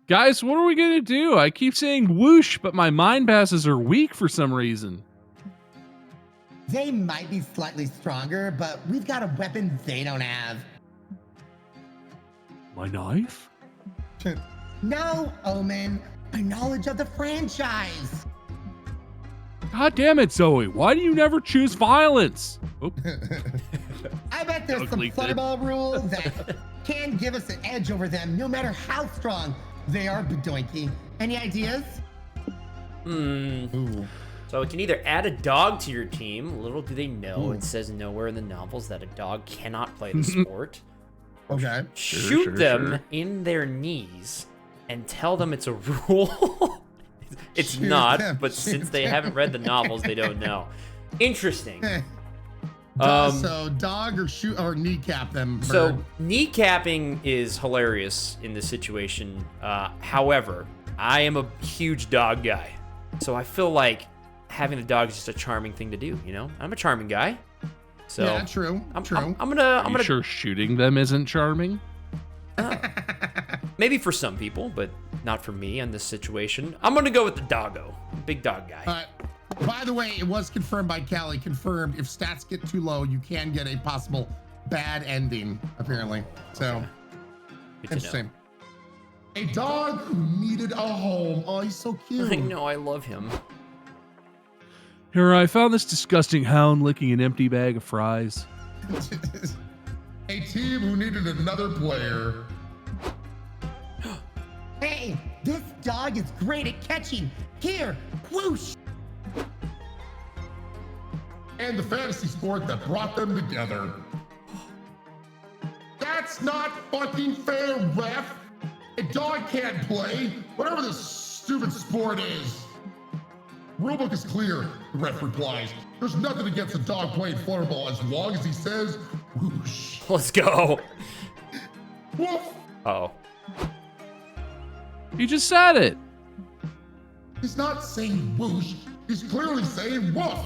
Guys, what are we gonna do? I keep saying whoosh, but my mind passes are weak for some reason. They might be slightly stronger, but we've got a weapon they don't have. My knife? No, Omen. My knowledge of the franchise. God damn it, Zoe. Why do you never choose violence? Oh, I bet there's some Ugly thing. Flutterball rule that can give us an edge over them, no matter how strong they are, Bedoinky. Any ideas? So it can either add a dog to your team. Little do they know, it says nowhere in the novels that a dog cannot play the sport. Okay. Shoot them sure. in their knees and tell them it's a rule. It's Shoot not, them, but shoot since they them. haven't read the novels, they don't know. Interesting. So dog or shoot or kneecap them. So bird. kneecapping is hilarious in this situation. However, I am a huge dog guy, so I feel like having the dog is just a charming thing to do. You know, I'm a charming guy, so yeah, true. I'm true. gonna are you sure shooting them isn't charming? maybe for some people, but not for me in this situation. I'm gonna go with the doggo, big dog guy. By the way, it was confirmed by Callie. Confirmed. If stats get too low, you can get a possible bad ending. Apparently. So Good to know. interesting. A dog who needed a home. Oh, he's so cute. I know, I love him. Here, I found this disgusting hound licking an empty bag of fries. A team who needed another player. Hey, this dog is great at catching. Here, whoosh. And the fantasy sport that brought them together. That's not fucking fair, ref. A dog can't play, whatever this stupid sport is. Rulebook is clear, the ref replies. There's nothing against a dog playing flutterball as long as he says whoosh. Let's go. Woof. Oh, He just said it. He's not saying whoosh, he's clearly saying woof.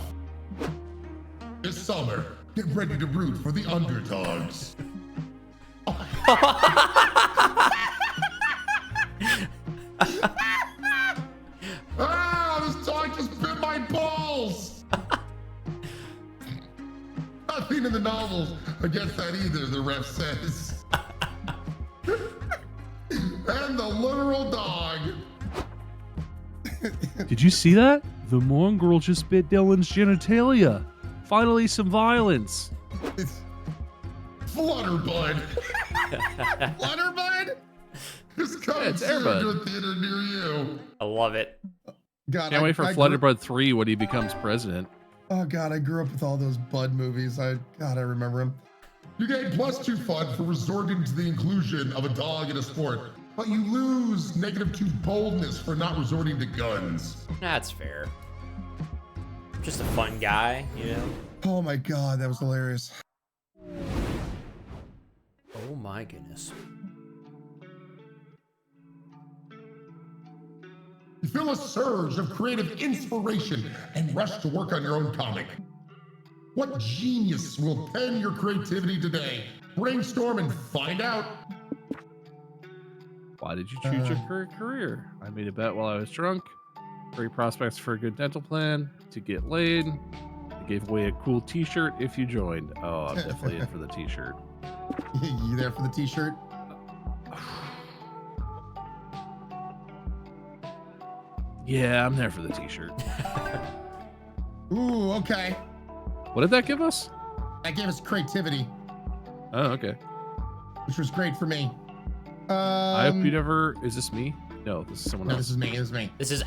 This summer, get ready to root for the underdogs. Ah, this dog just bit my balls! Nothing in the novels against that either, the ref says. And the literal dog. Did you see that? The mongrel just bit Dylan's genitalia. Finally, some violence. Flutterbud. Flutterbud? It's coming it's soon Airbud. to a theater near you. I love it. God, Can't wait for I Flutterbud 3 when he becomes president. Oh God, I grew up with all those Bud movies. I remember them. You gain +2 fun for resorting to the inclusion of a dog in a sport, but you lose -2 boldness for not resorting to guns. That's fair. Just a fun guy, you know? Oh my God, that was hilarious. Oh my goodness. You feel a surge of creative inspiration and rush to work on your own comic. What genius will pen your creativity today? Brainstorm and find out. Why did you choose your career? I made a bet while I was drunk. Great prospects for a good dental plan. To get laid. I gave away a cool t-shirt if you joined. Oh, I'm definitely in for the t-shirt. You there for the t-shirt? Yeah, I'm there for the t-shirt. Ooh, okay. What did that give us? That gave us creativity, Oh, okay. which was great for me. I hope you never... Is this me? No, this is someone No, else. this is me. This is me. This is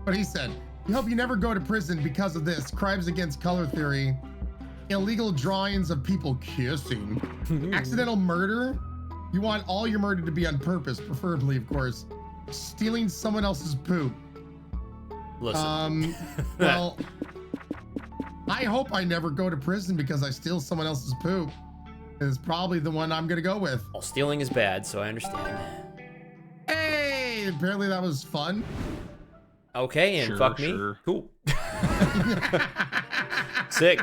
What he said. You hope you never go to prison because of this. Crimes against color theory. Illegal drawings of people kissing. Accidental murder. You want all your murder to be on purpose, preferably, of course. Stealing someone else's poop. Listen. Well, I hope I never go to prison because I steal someone else's poop. Is probably the one I'm gonna go with. Well, stealing is bad, so I understand. Hey, apparently that was fun. Okay, and Sure, fuck me. sure. Cool. Sick.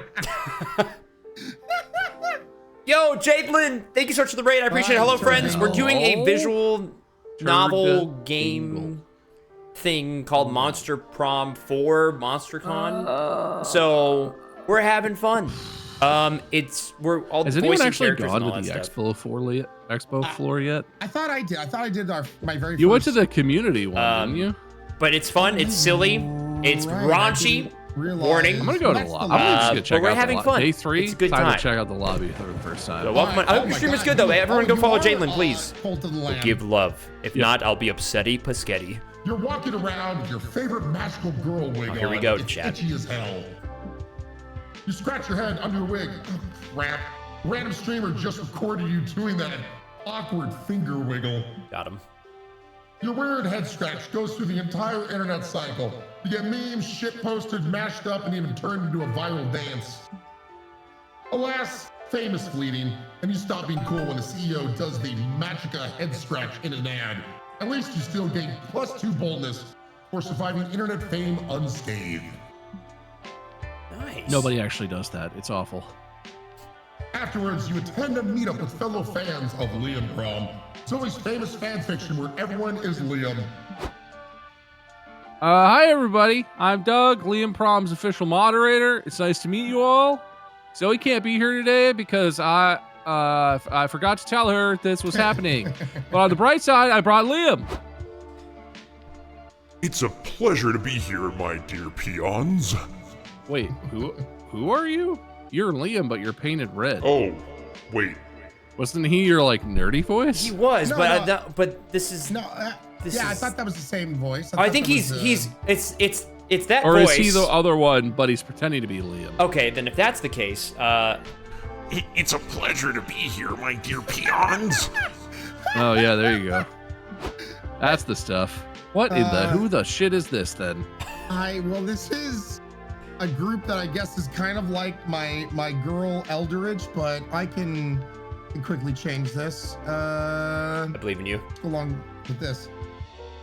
Yo, Jadelyn, thank you so much for the raid. I appreciate it. Hello, friends. We're doing a visual novel game thing called Monster Prom for MonsterCon. So we're having fun. We're all Has anyone voicing actually characters gone and all to the that stuff. expo floor yet? I thought I did. I thought I did my very. You went first... to the community one, didn't you? But it's fun. It's silly. It's Right, I raunchy. didn't realize- Warning. I'm gonna go to the That's lobby. the I'm gonna just lobby. go check But we're out having the fun. Day 3. It's a good time time. to check out the lobby for the first time. So welcome. Alright, I oh hope your my stream is God. good though. Everyone go You follow are, Jalen, please. Cult of the Lamb. Give love. If Yep. not, I'll be upsetty Paschetti. You're walking around with your favorite magical girl wig on. Here we go, It's chat. itchy as hell. You scratch your head under your wig. Oh, crap. Random streamer just recorded you doing that awkward finger wiggle. Got him. Your weird head scratch goes through the entire internet cycle. You get memes, shit posted, mashed up, and even turned into a viral dance. Alas, fame is fleeting, and you stop being cool when the CEO does the Magica head scratch in an ad. At least you still gain +2 boldness for surviving internet fame unscathed. Nice. Nobody actually does that. It's awful. Afterwards, you attend a meetup with fellow fans of Liam Prom, Zoe's famous fan fiction where everyone is Liam. Hi everybody. I'm Doug, Liam Prom's official moderator. It's nice to meet you all. Zoe can't be here today because I forgot to tell her this was happening. But on the bright side, I brought Liam. It's a pleasure to be here, my dear peons. Wait, who are you? You're Liam, but you're painted red. Oh, wait. Wasn't he your like nerdy voice? He was, No, but no. But this is. No, This yeah, I is- thought that was the same voice. I thought think that he's was, it's that Or voice. is he the other one, but he's pretending to be Liam? Okay, then if that's the case, It's a pleasure to be here, my dear peons. Oh yeah, there you go. That's the stuff. What in the who the shit is this then? well, this is a group that I guess is kind of like my girl Eldridge, but I can quickly change this. I believe in you. Go along with this.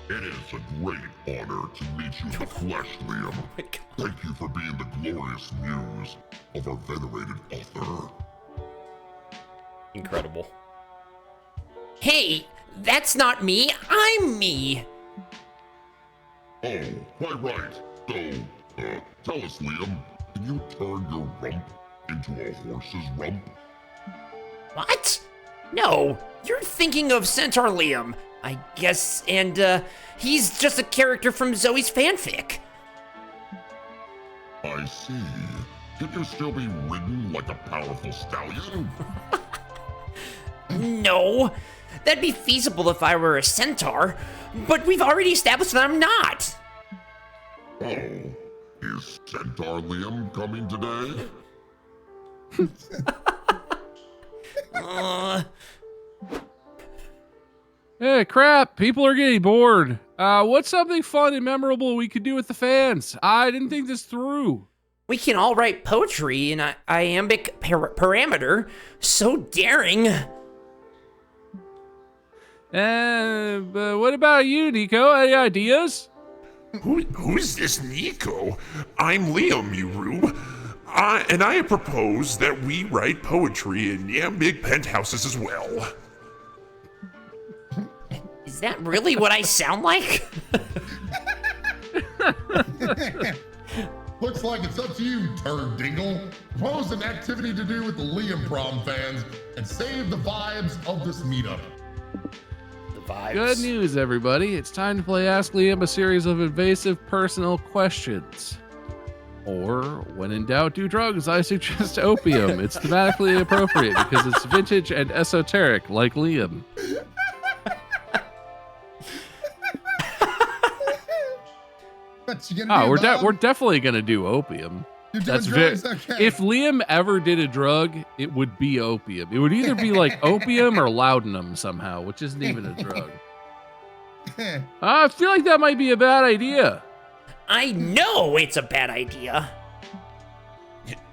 It is a great honor to meet you in the flesh, Liam. my God. Thank you for being the glorious muse of our venerated author. Incredible. Hey, that's not me. I'm me. Oh, quite right. So, tell us, Liam, can you turn your rump into a horse's rump? What? No, you're thinking of Centaur Liam, I guess, and he's just a character from Zoe's fanfic. I see. Can you still be ridden like a powerful stallion? No, that'd be feasible if I were a centaur, but we've already established that I'm not. Oh, is Centaur Liam coming today? Hey, crap! People are getting bored. What's something fun and memorable we could do with the fans? I didn't think this through. We can all write poetry in an iambic parameter. So daring. But what about you, Nico? Any ideas? Who's this Nico? I'm Liam, you rube. And I propose that we write poetry in big penthouses as well. Is that really what I sound like? Looks like it's up to you, turd dingle. Propose an activity to do with the Liam Prom fans and save the vibes of this meetup. The vibes. Good news, everybody. It's time to play Ask Liam a series of invasive personal questions. Or, when in doubt, do drugs. I suggest opium. It's thematically appropriate because it's vintage and esoteric, like Liam. But you gonna do Oh, it, Bob? we're definitely gonna do opium. You're doing That's drugs? Okay. If Liam ever did a drug, it would be opium. It would either be like opium or laudanum somehow, which isn't even a drug. I feel like that might be a bad idea. I know it's a bad idea.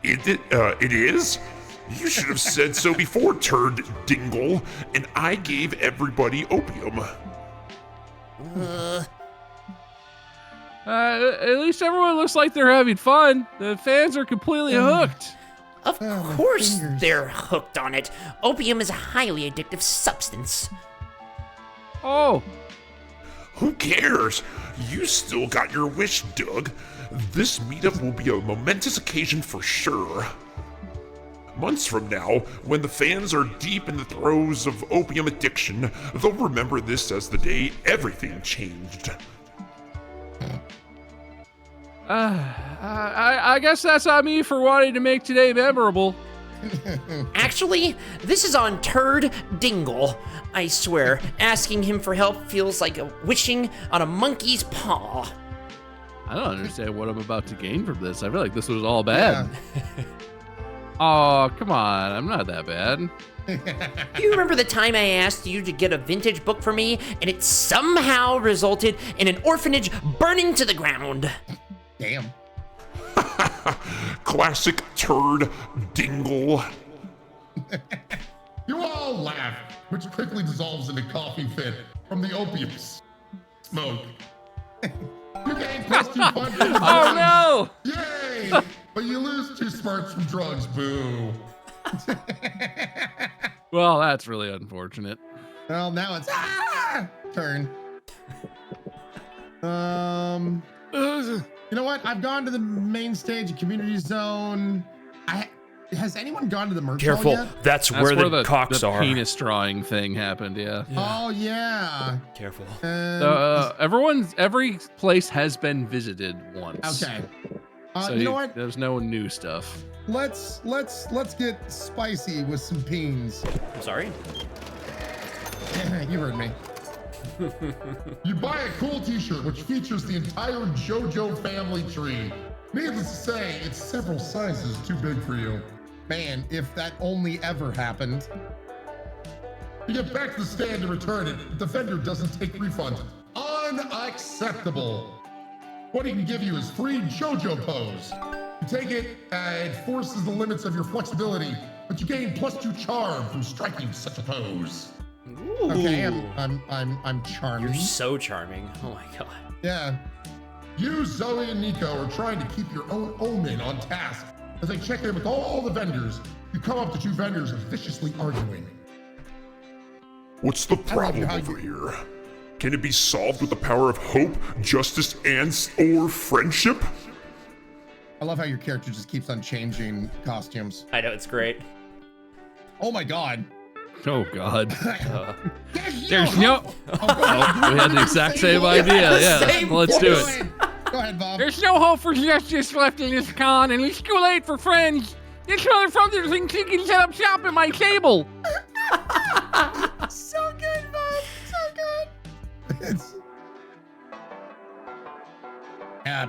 It is? You should have said so before, turd dingle, and I gave everybody opium. At least everyone looks like they're having fun. The fans are completely hooked. Of Oh, my course fingers. they're hooked on it. Opium is a highly addictive substance. Oh, Who cares? You still got your wish, Doug. This meetup will be a momentous occasion for sure. Months from now, when the fans are deep in the throes of opium addiction, they'll remember this as the day everything changed. I guess that's on me for wanting to make today memorable. Actually, this is on Turd Dingle. I swear, asking him for help feels like wishing on a monkey's paw. I don't understand what I'm about to gain from this. I feel like this was all bad. Oh, come on. I'm not that bad. Do you remember the time I asked you to get a vintage book for me, and it somehow resulted in an orphanage burning to the ground? Damn. Classic Turd Dingle. You all laugh, which quickly dissolves into coffee fit from the opium smoke. You gain +2 fun from the Oh, drugs. Yay! But you lose 2 smarts from drugs, boo. no! Well, that's really unfortunate. Well, now it's turn. You know what? I've gone to the main stage, community zone. Has anyone gone to the merch hall Careful, yet? that's where the cocks the are. penis drawing thing happened, yeah. Oh yeah. Careful. Every place has been visited once. Okay. So you know what? There's no new stuff. Let's get spicy with some peens. I'm sorry. You heard me. You buy a cool t-shirt which features the entire JoJo family tree. Needless to say, it's several sizes too big for you. Man, if that only ever happened. You get back to the stand to return it, but the vendor doesn't take refunds. Unacceptable. What he can give you is free JoJo pose. You take it, it forces the limits of your flexibility, but you gain +2 charm from striking such a pose. Ooh. Okay, I'm charming. You're so charming. Oh my god. Yeah. You, Zoe, and Nico are trying to keep your own omen on task. As they check in with all the vendors, you come up to 2 vendors viciously arguing. What's the problem over here? Can it be solved with the power of hope, justice, or friendship? I love how your character just keeps on changing costumes. I know, it's great. Oh my god. Oh god. There's no. Oh, we had the exact same idea. Yeah, let's do it. Go ahead, Bob. There's no hope for justice left in this con, and it's too late for friends. This motherfucker thinks he can set up shop at my table. So good, Bob. So good.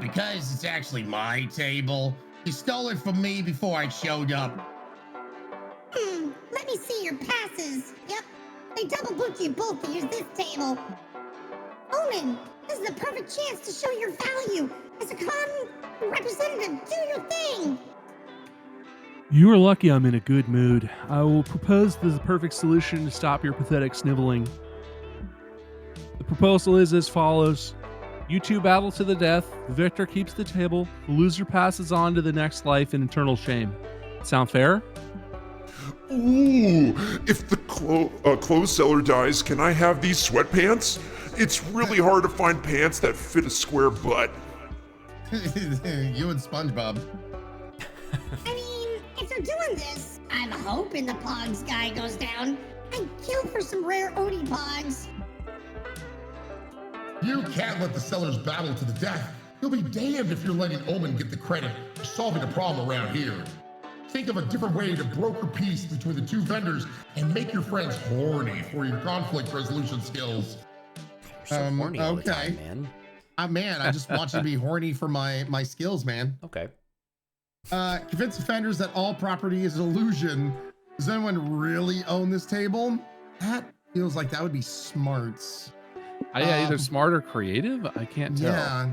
Because it's actually my table. You stole it from me before I showed up. Let me see your passes. Yep, they double booked you both to use this table. Omen, this is the perfect chance to show your value as a con representative. Do your thing. You are lucky I'm in a good mood. I will propose the perfect solution to stop your pathetic sniveling. The proposal is as follows. You two battle to the death. The victor keeps the table. The loser passes on to the next life in eternal shame. Sound fair? Ooh, if the clothes seller dies, can I have these sweatpants? It's really hard to find pants that fit a square butt. You and SpongeBob. I mean, if they're doing this, I'm hoping the Pogs guy goes down. I'd kill for some rare Odie Pogs. You can't let the sellers battle to the death. You'll be damned if you're letting Omen get the credit for solving a problem around here. Think of a different way to broker peace between the 2 vendors and make your friends horny for your conflict resolution skills. You're so horny all the okay. time, man. Man, I just want you to be horny for my skills, man. Okay. Convince offenders that all property is an illusion. Does anyone really own this table? That feels like that would be smarts. Either smart or creative. I can't tell. Yeah.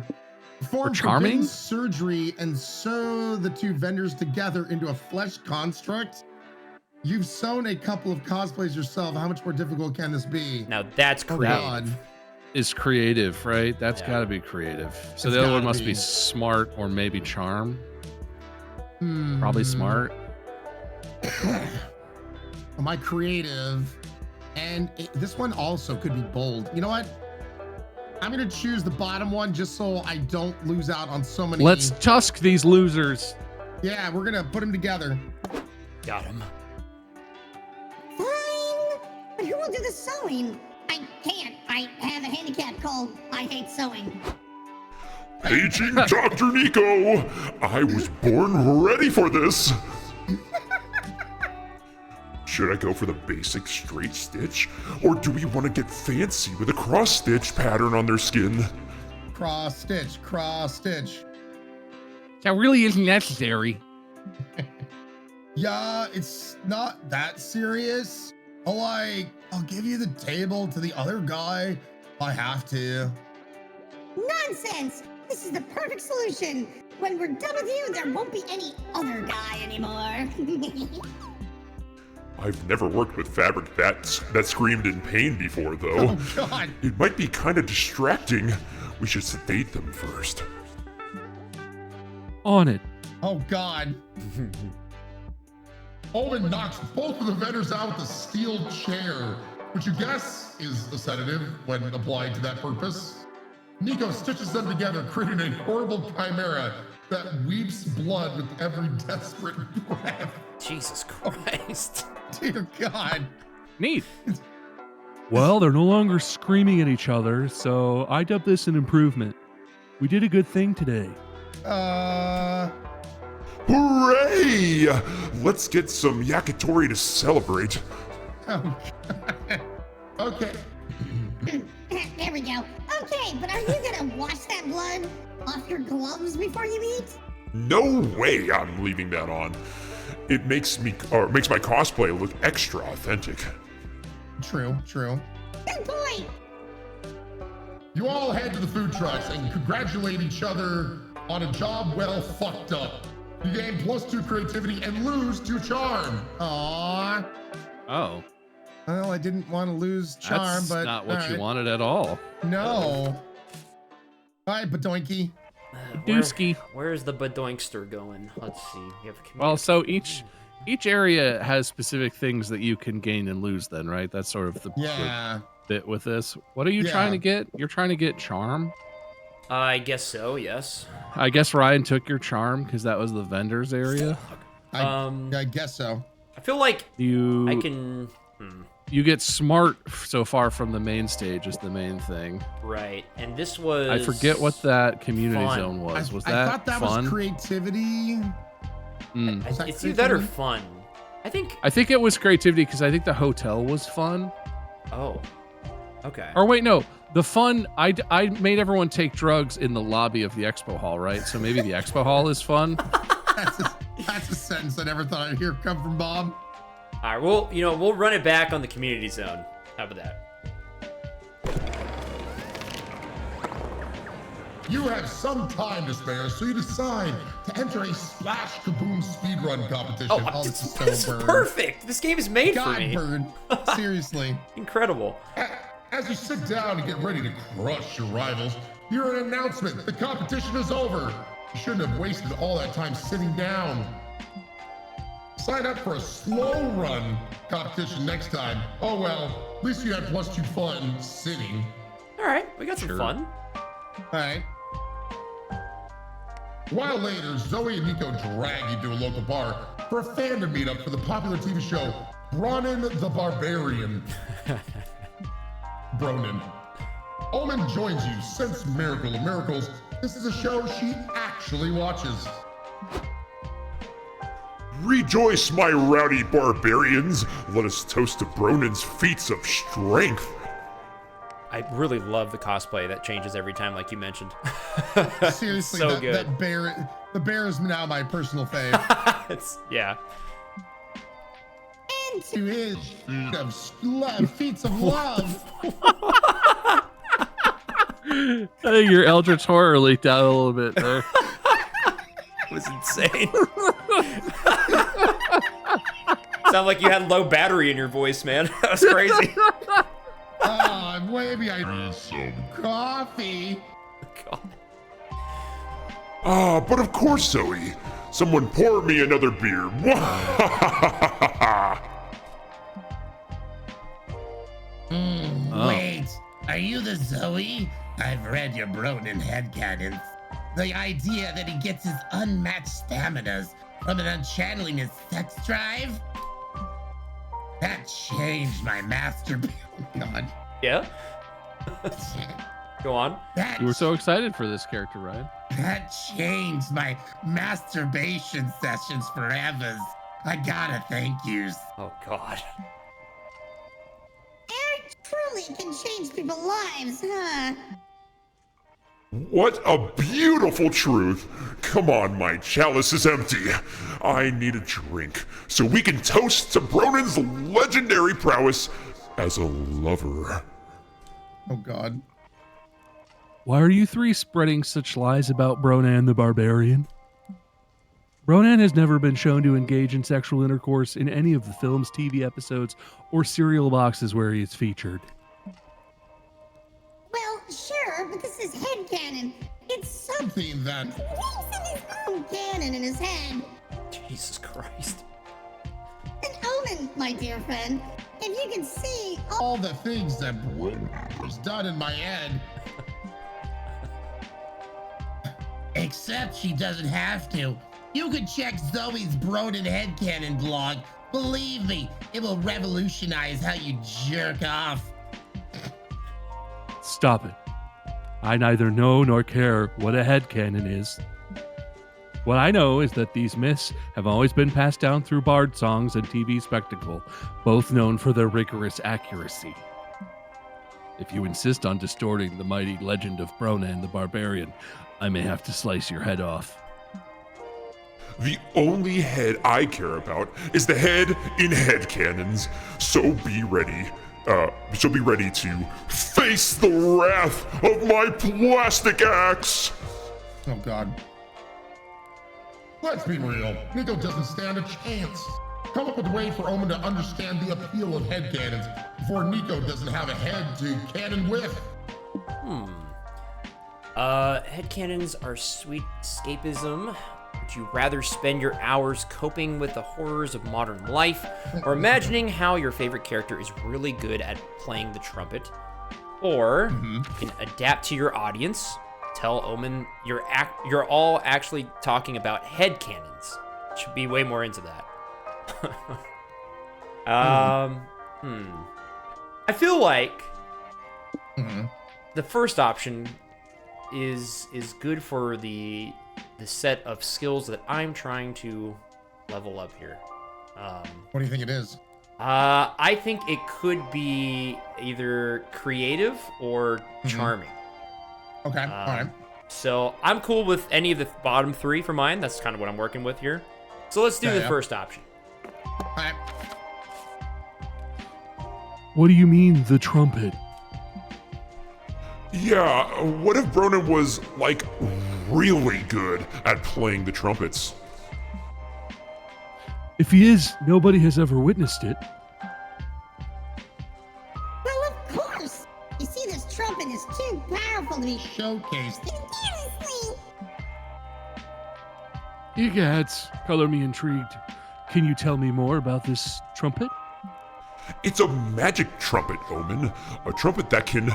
Perform charming? forbidden surgery and sew the 2 vendors together into a flesh construct. You've sewn a couple of cosplays yourself. How much more difficult can this be? Now that's Oh, creative. God. Is creative, right? That's Yeah. got to be creative. So It's the other one gotta must be. be smart or maybe charm. Probably smart. Am I creative? And this one also could be bold. You know what? I'm gonna choose the bottom one just so I don't lose out on so many. Let's tusk these losers. Yeah, we're gonna put them together. Got him. Fine. But who will do the sewing? I can't. I have a handicap called I hate sewing. Paging Dr. Nico! I was born ready for this! Should I go for the basic straight stitch? Or do we want to get fancy with a cross stitch pattern on their skin? Cross stitch, cross stitch. That really isn't necessary. Yeah, it's not that serious. I'll give you the table to the other guy if I have to. Nonsense! This is the perfect solution. When we're done with you, there won't be any other guy anymore. I've never worked with fabric that screamed in pain before, though. Oh, God. It might be kind of distracting. We should sedate them first. On it. Oh, God. Owen knocks both of the vendors out with a steel chair, which you guess is a sedative when applied to that purpose. Nico stitches them together, creating a horrible chimera that weeps blood with every desperate breath. Jesus Christ. Dear God. Neat. Well, they're no longer screaming at each other, so I dub this an improvement. We did a good thing today. Hooray! Let's get some yakitori to celebrate. Oh, God. Okay. There we go. Okay, but are you gonna wash that blood off your gloves before you eat? No way I'm leaving that on. It makes my cosplay look extra authentic. True, true. Good point. You all head to the food trucks and congratulate each other on a job well fucked up. You gain +2 creativity and lose 2 charm. Aww. Oh, Well, I didn't want to lose charm, that's but not what you alright. wanted at all. No. All right, Badoinky. Dooski. Where's the Badoinkster going? Let's see. We have Well, so each area has specific things that you can gain and lose. Then, right? That's sort of the Yeah. bit with this. What are you trying to get? You're trying to get charm. I guess so. Yes. I guess Ryan took your charm because that was the vendors area. I guess so. I feel like You I can. you get smart so far from the main stage is the main thing. Right, and this was. I forget what that community fun. zone was. Was I that thought that fun? was creativity. Mm. Was that It's either that or creativity? fun. I think. I think it was creativity because I think the hotel was fun. Oh. Okay. Or wait, no, the fun. I made everyone take drugs in the lobby of the expo hall, right? So maybe the expo hall is fun. That's a sentence I never thought I'd hear come from Bob. All right. Well, we'll run it back on the community zone. How about that? You have some time to spare, so you decide to enter a Splash Kaboom speedrun competition. Oh, this is this is so burn. perfect. This game is made for God, me. Bird. Seriously. Incredible. As you sit down and get ready to crush your rivals, you hear an announcement. The competition is over. You shouldn't have wasted all that time sitting down. Sign up for a slow run competition next time. Oh well, at least you had +2 fun sitting. All right, we got some fun. All right. A while later, Zoe and Nico drag you to a local bar for a fandom meetup for the popular TV show Ronan the Barbarian. Bronin. Omen joins you since Miracle of Miracles. This is a show she actually watches. Rejoice, my rowdy barbarians! Let us toast to Bronin's feats of strength. I really love the cosplay that changes every time, like you mentioned. Seriously, so that, good. that bear, the bear is now my personal fave. Yeah. And To his feats of love. I think your Eldritch Horror leaked out a little bit there. It was insane. Sound like you had low battery in your voice, man. That was crazy. Maybe I need some coffee. God. But of course, Zoe. Someone pour me another beer. Wait, are you the Zoe? I've read your Bronin headcanons. The idea that he gets his unmatched staminas From an unchanneling sex drive? That changed my master. Oh, God. Yeah? Go on. That You were so excited for this character, Ryan. That changed my masturbation sessions forever. I gotta thank yous. Oh, God. Eric truly can change people's lives, huh? What a beautiful truth. Come on, my chalice is empty. I need a drink so we can toast to Bronin's legendary prowess as a lover. Oh God. Why are you three spreading such lies about Bronan the Barbarian? Bronan has never been shown to engage in sexual intercourse in any of the film's TV episodes or cereal boxes where he is featured. Well, sure, but this is headcanon. It's something That He's in his own canon in his head. Jesus Christ. And Omen, my dear friend, if you can see all the things that was done in my head. Except she doesn't have to. You can check Zoe's Broden Headcanon blog. Believe me, it will revolutionize how you jerk off. Stop it. I neither know nor care what a headcanon is. What I know is that these myths have always been passed down through bard songs and TV spectacle, both known for their rigorous accuracy. If you insist on distorting the mighty legend of Bronan the Barbarian, I may have to slice your head off. The only head I care about is the head in headcanons. So be ready. So be ready to face the wrath of my plastic axe. Oh God. Let's be real. Nico doesn't stand a chance. Come up with a way for Omen to understand the appeal of headcanons before Nico doesn't have a head to cannon with. Headcanons are sweet escapism. Would you rather spend your hours coping with the horrors of modern life or imagining how your favorite character is really good at playing the trumpet? Or you can adapt to your audience, tell Omen you're all actually talking about headcanons. Should be way more into that. I feel like the first option is good for the set of skills that I'm trying to level up here. What do you think it is? I think it could be either creative or charming. Okay, all right. So I'm cool with any of the bottom three for mine. That's kind of what I'm working with here. So let's do the first option. All right. What do you mean, the trumpet? Yeah, what if Bronan was, like, really good at playing the trumpets? If he is, nobody has ever witnessed it. Well, of course. You see, this trumpet is too powerful to be Showcased. seriously. Egads, color me intrigued. Can you tell me more about this trumpet? It's a magic trumpet, Omen. A trumpet that can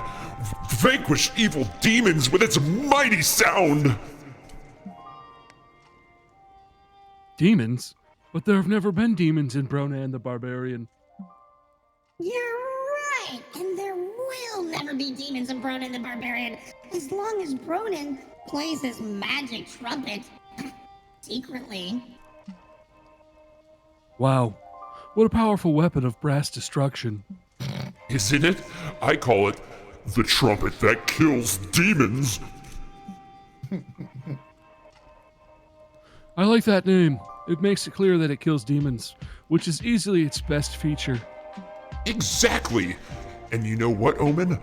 vanquish evil demons with its mighty sound. Demons? But there have never been demons in Bronan the Barbarian. You're right, and there will never be demons in Bronan the Barbarian as long as Bronan plays his magic trumpet secretly. Wow, what a powerful weapon of brass destruction. Isn't it? I call it the trumpet that kills demons. I like that name. It makes it clear that it kills demons, which is easily its best feature. Exactly. And you know what, Omen?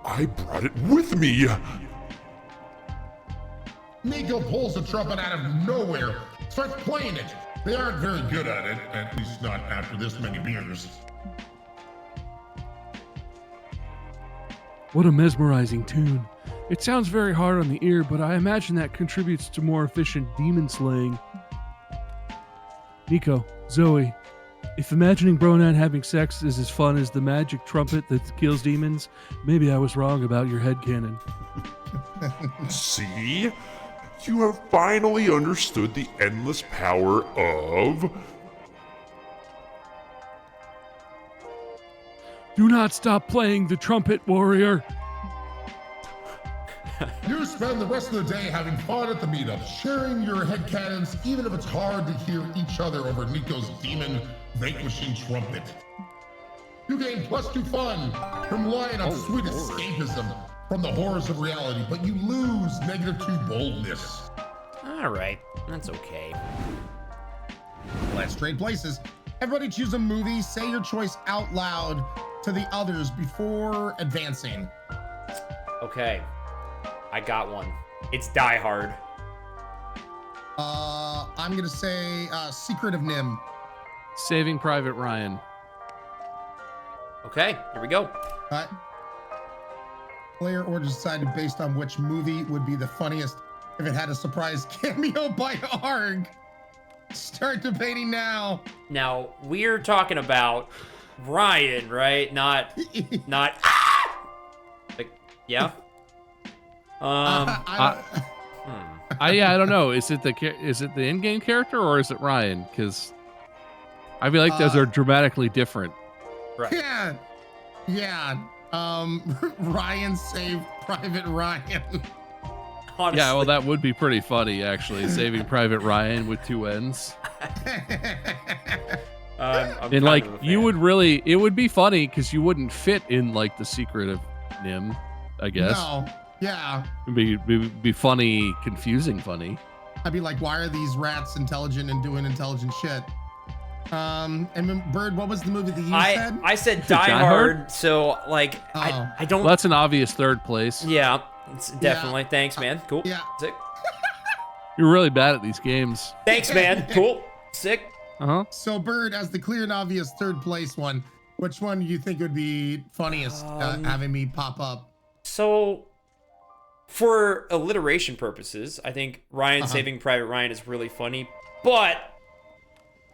I brought it with me. Nico pulls the trumpet out of nowhere, starts playing it. They aren't very good at it, at least not after this many beers. What a mesmerizing tune. It sounds very hard on the ear, but I imagine that contributes to more efficient demon slaying. Nico, Zoe, if imagining Bronan having sex is as fun as the magic trumpet that kills demons, maybe I was wrong about your headcanon. See? you have finally understood the endless power of... Do not stop playing the trumpet, warrior. You spend the rest of the day having fun at the meetup, sharing your headcanons, even if it's hard to hear each other over Nico's demon vanquishing trumpet. You gain +2 fun from relying on sweet escapism from the horrors of reality, but you lose -2 boldness. All right, that's okay. Let's trade places. Everybody choose a movie, say your choice out loud to the others before advancing. Okay, I got one. It's Die Hard. I'm gonna say Secret of Nim. Saving Private Ryan. Okay, here we go. Player order decided based on which movie would be the funniest if it had a surprise cameo by Arg. Start debating now. Now, we're talking about Ryan, right? Not like, yeah. I don't know. Is it the in-game character or is it Ryan? Because I feel like those are dramatically different. Right. Yeah. Ryan saved Private Ryan. Honestly. Yeah, well, that would be pretty funny, actually. Saving Private Ryan with 2 N's. And like, you would really, it would be funny because you wouldn't fit in like the Secret of Nim, I guess. No. Yeah. It'd be funny, confusing funny. I'd be like, why are these rats intelligent and doing intelligent shit? And Bird, what was the movie that you said? I said Die Hard, so like, I don't... Well, that's an obvious third place. Yeah, it's definitely. Thanks, man. Cool. Yeah. Sick. You're really bad at these games. Thanks, man. Cool. Sick. Uh-huh. So Bird, as the clear and obvious third place one, which one do you think would be funniest having me pop up? So, for alliteration purposes, I think Ryan Saving Private Ryan is really funny, but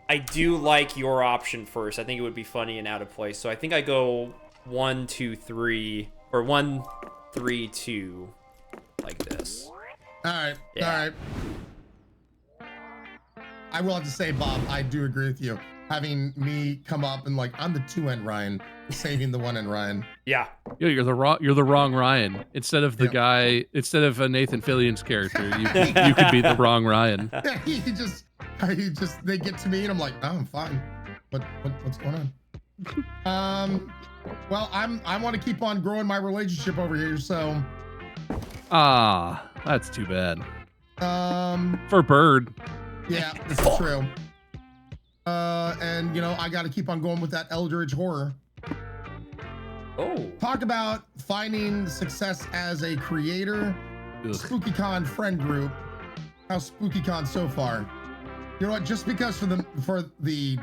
I do like your option first. I think it would be funny and out of place. So I think I go 1, 2, 3, or 1, 3, 2, like this. All right. Yeah. All right. I will have to say, Bob, I do agree with you. Having me come up and like, I'm the 2N Ryan, saving the 1N Ryan. Yeah. Yeah, you're the wrong Ryan. Instead of the guy, instead of Nathan Fillion's character, you could be the wrong Ryan. They get to me and I'm like, oh, I'm fine. What's going on? Well, I want to keep on growing my relationship over here, so. That's too bad. For Bird. Yeah, this is true. And you know, I got to keep on going with that Eldritch horror. Oh. Talk about finding success as a creator. SpookyCon friend group. How's SpookyCon so far? You know what? Just because for the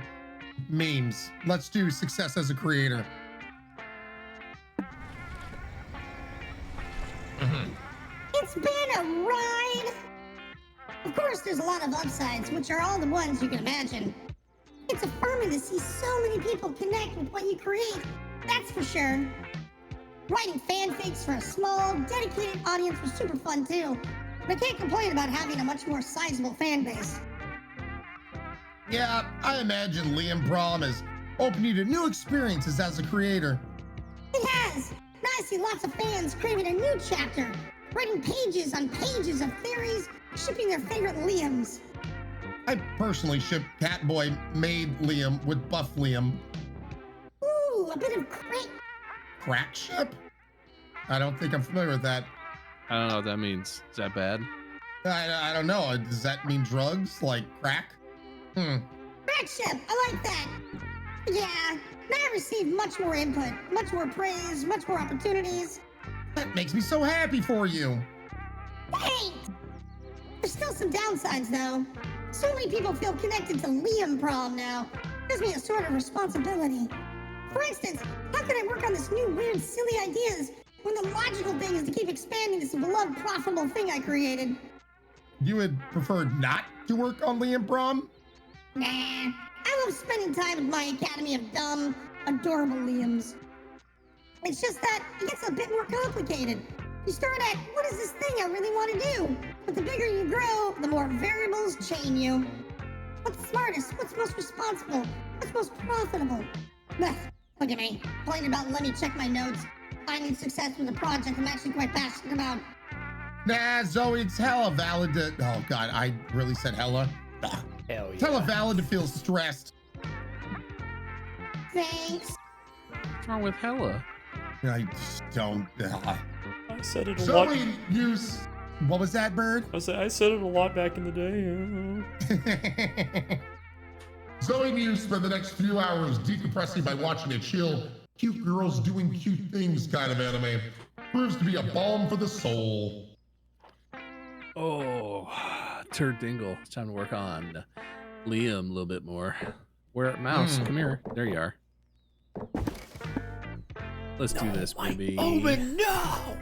memes, let's do success as a creator. It's been a ride. Of course, there's a lot of upsides, which are all the ones you can imagine. It's affirming to see so many people connect with what you create, that's for sure. Writing fanfics for a small, dedicated audience was super fun too, but I can't complain about having a much more sizable fan base. Yeah, I imagine Liam Prom has opened you to new experiences as a creator. It has. Now I see lots of fans craving a new chapter, writing pages on pages of theories, shipping their favorite Liams. I personally ship Catboy Made Liam with Buff Liam. Ooh, a bit of crack ship? I don't think I'm familiar with that. I don't know what that means. Is that bad? I don't know. Does that mean drugs like crack? Crack ship, I like that. Yeah, now I received much more input, much more praise, much more opportunities. That makes me so happy for you. Thanks. There's still some downsides though. So many people feel connected to Liam Prom now. Gives me a sort of responsibility. For instance, how could I work on this new weird silly ideas when the logical thing is to keep expanding this beloved profitable thing I created? You would prefer not to work on Liam Prom? Nah, I love spending time with my academy of dumb, adorable Liams. It's just that it gets a bit more complicated. You start at, what is this thing I really want to do? But the bigger you grow, the more variables chain you. What's smartest? What's most responsible? What's most profitable? Ugh, look at me, complaining about let me check my notes. Finding success with a project I'm actually quite passionate about. Nah, Zoe, it's hella valid to... Oh, God, I really said hella. Ugh. Hell It's hella valid to feel stressed. Thanks. What's wrong with Hella? I just don't... I said it a lot. Zoe, use... What was that, Bird? I said it a lot back in the day. Zoe and you spend the next few hours decompressing by watching a chill, cute girls doing cute things kind of anime. Proves to be a balm for the soul. Oh, Turd Dingle. It's time to work on Liam a little bit more. Where Mouse? Come here. There you are. Let's do this, baby. No!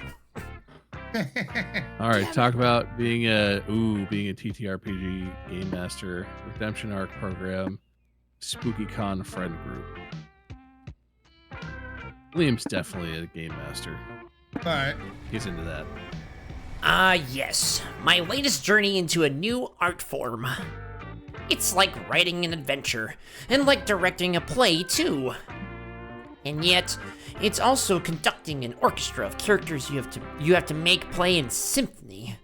All right, talk about being a TTRPG game master, redemption arc program, Spooky Con friend group. Liam's definitely a game master. All right. He's into that. Yes. My latest journey into a new art form. It's like writing an adventure, and like directing a play, too. And yet, it's also conducting an orchestra of characters you have to make play in symphony.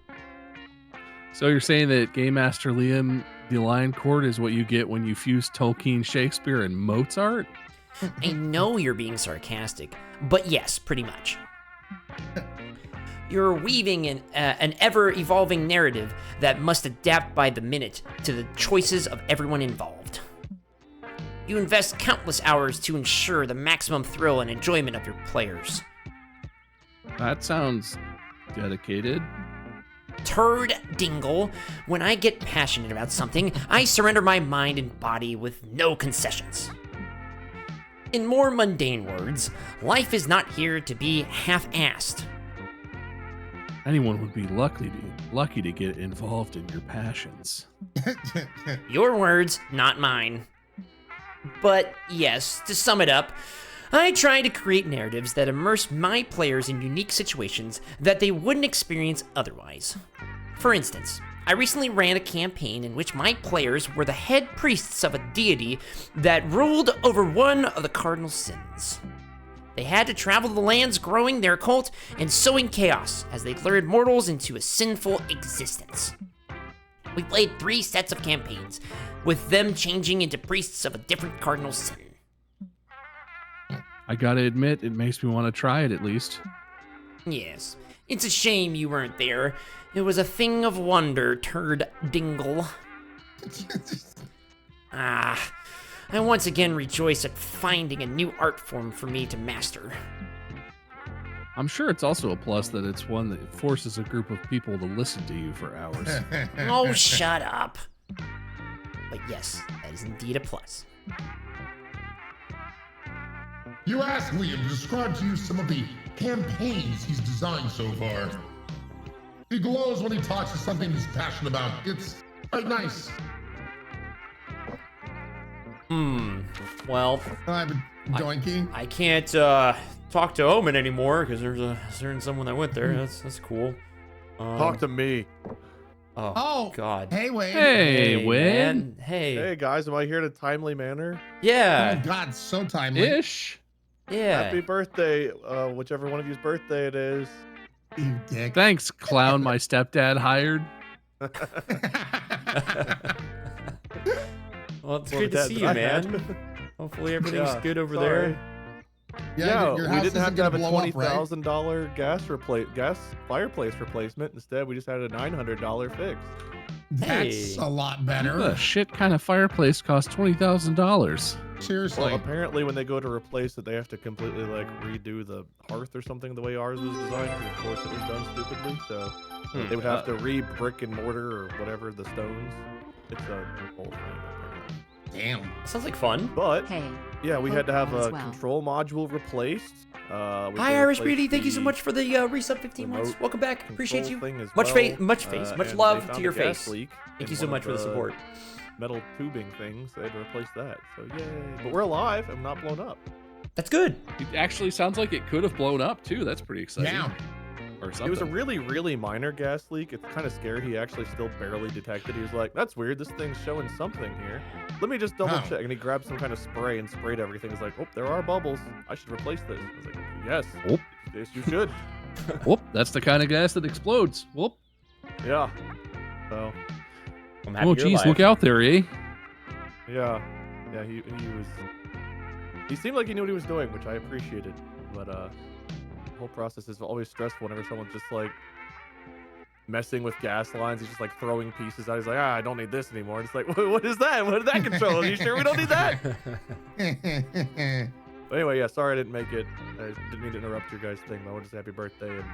So you're saying that Game Master Liam, the Lion Court, is what you get when you fuse Tolkien, Shakespeare, and Mozart? I know you're being sarcastic, but yes, pretty much. You're weaving an ever-evolving narrative that must adapt by the minute to the choices of everyone involved. You invest countless hours to ensure the maximum thrill and enjoyment of your players. That sounds dedicated. Turd Dingle, when I get passionate about something, I surrender my mind and body with no concessions. In more mundane words, life is not here to be half-assed. Anyone would be lucky to get involved in your passions. Your words, not mine. But yes, to sum it up, I try to create narratives that immerse my players in unique situations that they wouldn't experience otherwise. For instance, I recently ran a campaign in which my players were the head priests of a deity that ruled over one of the cardinal sins. They had to travel the lands growing their cult and sowing chaos as they lured mortals into a sinful existence. We played 3 sets of campaigns, with them changing into priests of a different cardinal sin. I gotta admit, it makes me want to try it at least. Yes, it's a shame you weren't there. It was a thing of wonder, Turd Dingle. I once again rejoice at finding a new art form for me to master. I'm sure it's also a plus that it's one that forces a group of people to listen to you for hours. Oh, shut up. But yes, that is indeed a plus. You asked Liam to describe to you some of the campaigns he's designed so far. He glows when he talks to something he's passionate about. It's quite nice. Well, I'm Donkey. I can't talk to Omen anymore because there's a certain someone that went there. That's cool. Talk to me. Oh, God. Hey, Wade. Hey, Wade. Man. Hey. Hey guys, am I here in a timely manner? Yeah. Oh, God, so timely. Ish. Yeah. Happy birthday, whichever one of you's birthday it is. You dick. Thanks, clown my stepdad hired. Well, it's good to see you, man. Hopefully everything's good over there. Yeah, we house didn't have isn't to have gonna a blow up, right? $20,000 gas fireplace replacement. Instead, we just had a $900 fix. That's a lot better. The shit kind of fireplace costs $20,000. Seriously. Well, apparently when they go to replace it, they have to completely redo the hearth or something the way ours was designed. Because of course it was done stupidly, so they would have to re-brick and mortar or whatever the stones. It's a whole thing. Damn. Sounds like fun. But Hey. yeah, we had to have as a well. control module replaced. Hi, Irish Beauty. Thank you so much for the resub 15 months. remote Welcome back. Appreciate you. thing as Much well. faith, much And love they to found your a gas face. leak Thank in you so one much of for the support. Metal tubing things. They had to replace that. So yay! But we're alive. I'm not blown up. That's good. It actually sounds like it could have blown up too. That's pretty exciting. Yeah. or something. It was a really, really minor gas leak. It's kind of scary. He actually still barely detected. He was like, "That's weird. This thing's showing something here. Let me just double check." And he grabbed some kind of spray and sprayed everything. He's like, "Oh, there are bubbles. I should replace this." I was like, "Yes, Whoop. yes, you should." Whoop, that's the kind of gas that explodes. Whoop. Yeah. So. I'm happy Oh, you're geez, alive. look out there, eh? Yeah. Yeah. He was. He seemed like he knew what he was doing, which I appreciated. But the whole process is always stressful whenever someone's just like messing with gas lines. He's just like throwing pieces out. He's like, I don't need this anymore. And it's like, what is that? What did that control? Are you sure we don't need that? But anyway, yeah, sorry I didn't make it. I didn't mean to interrupt your guys' thing, but I wanted to say happy birthday and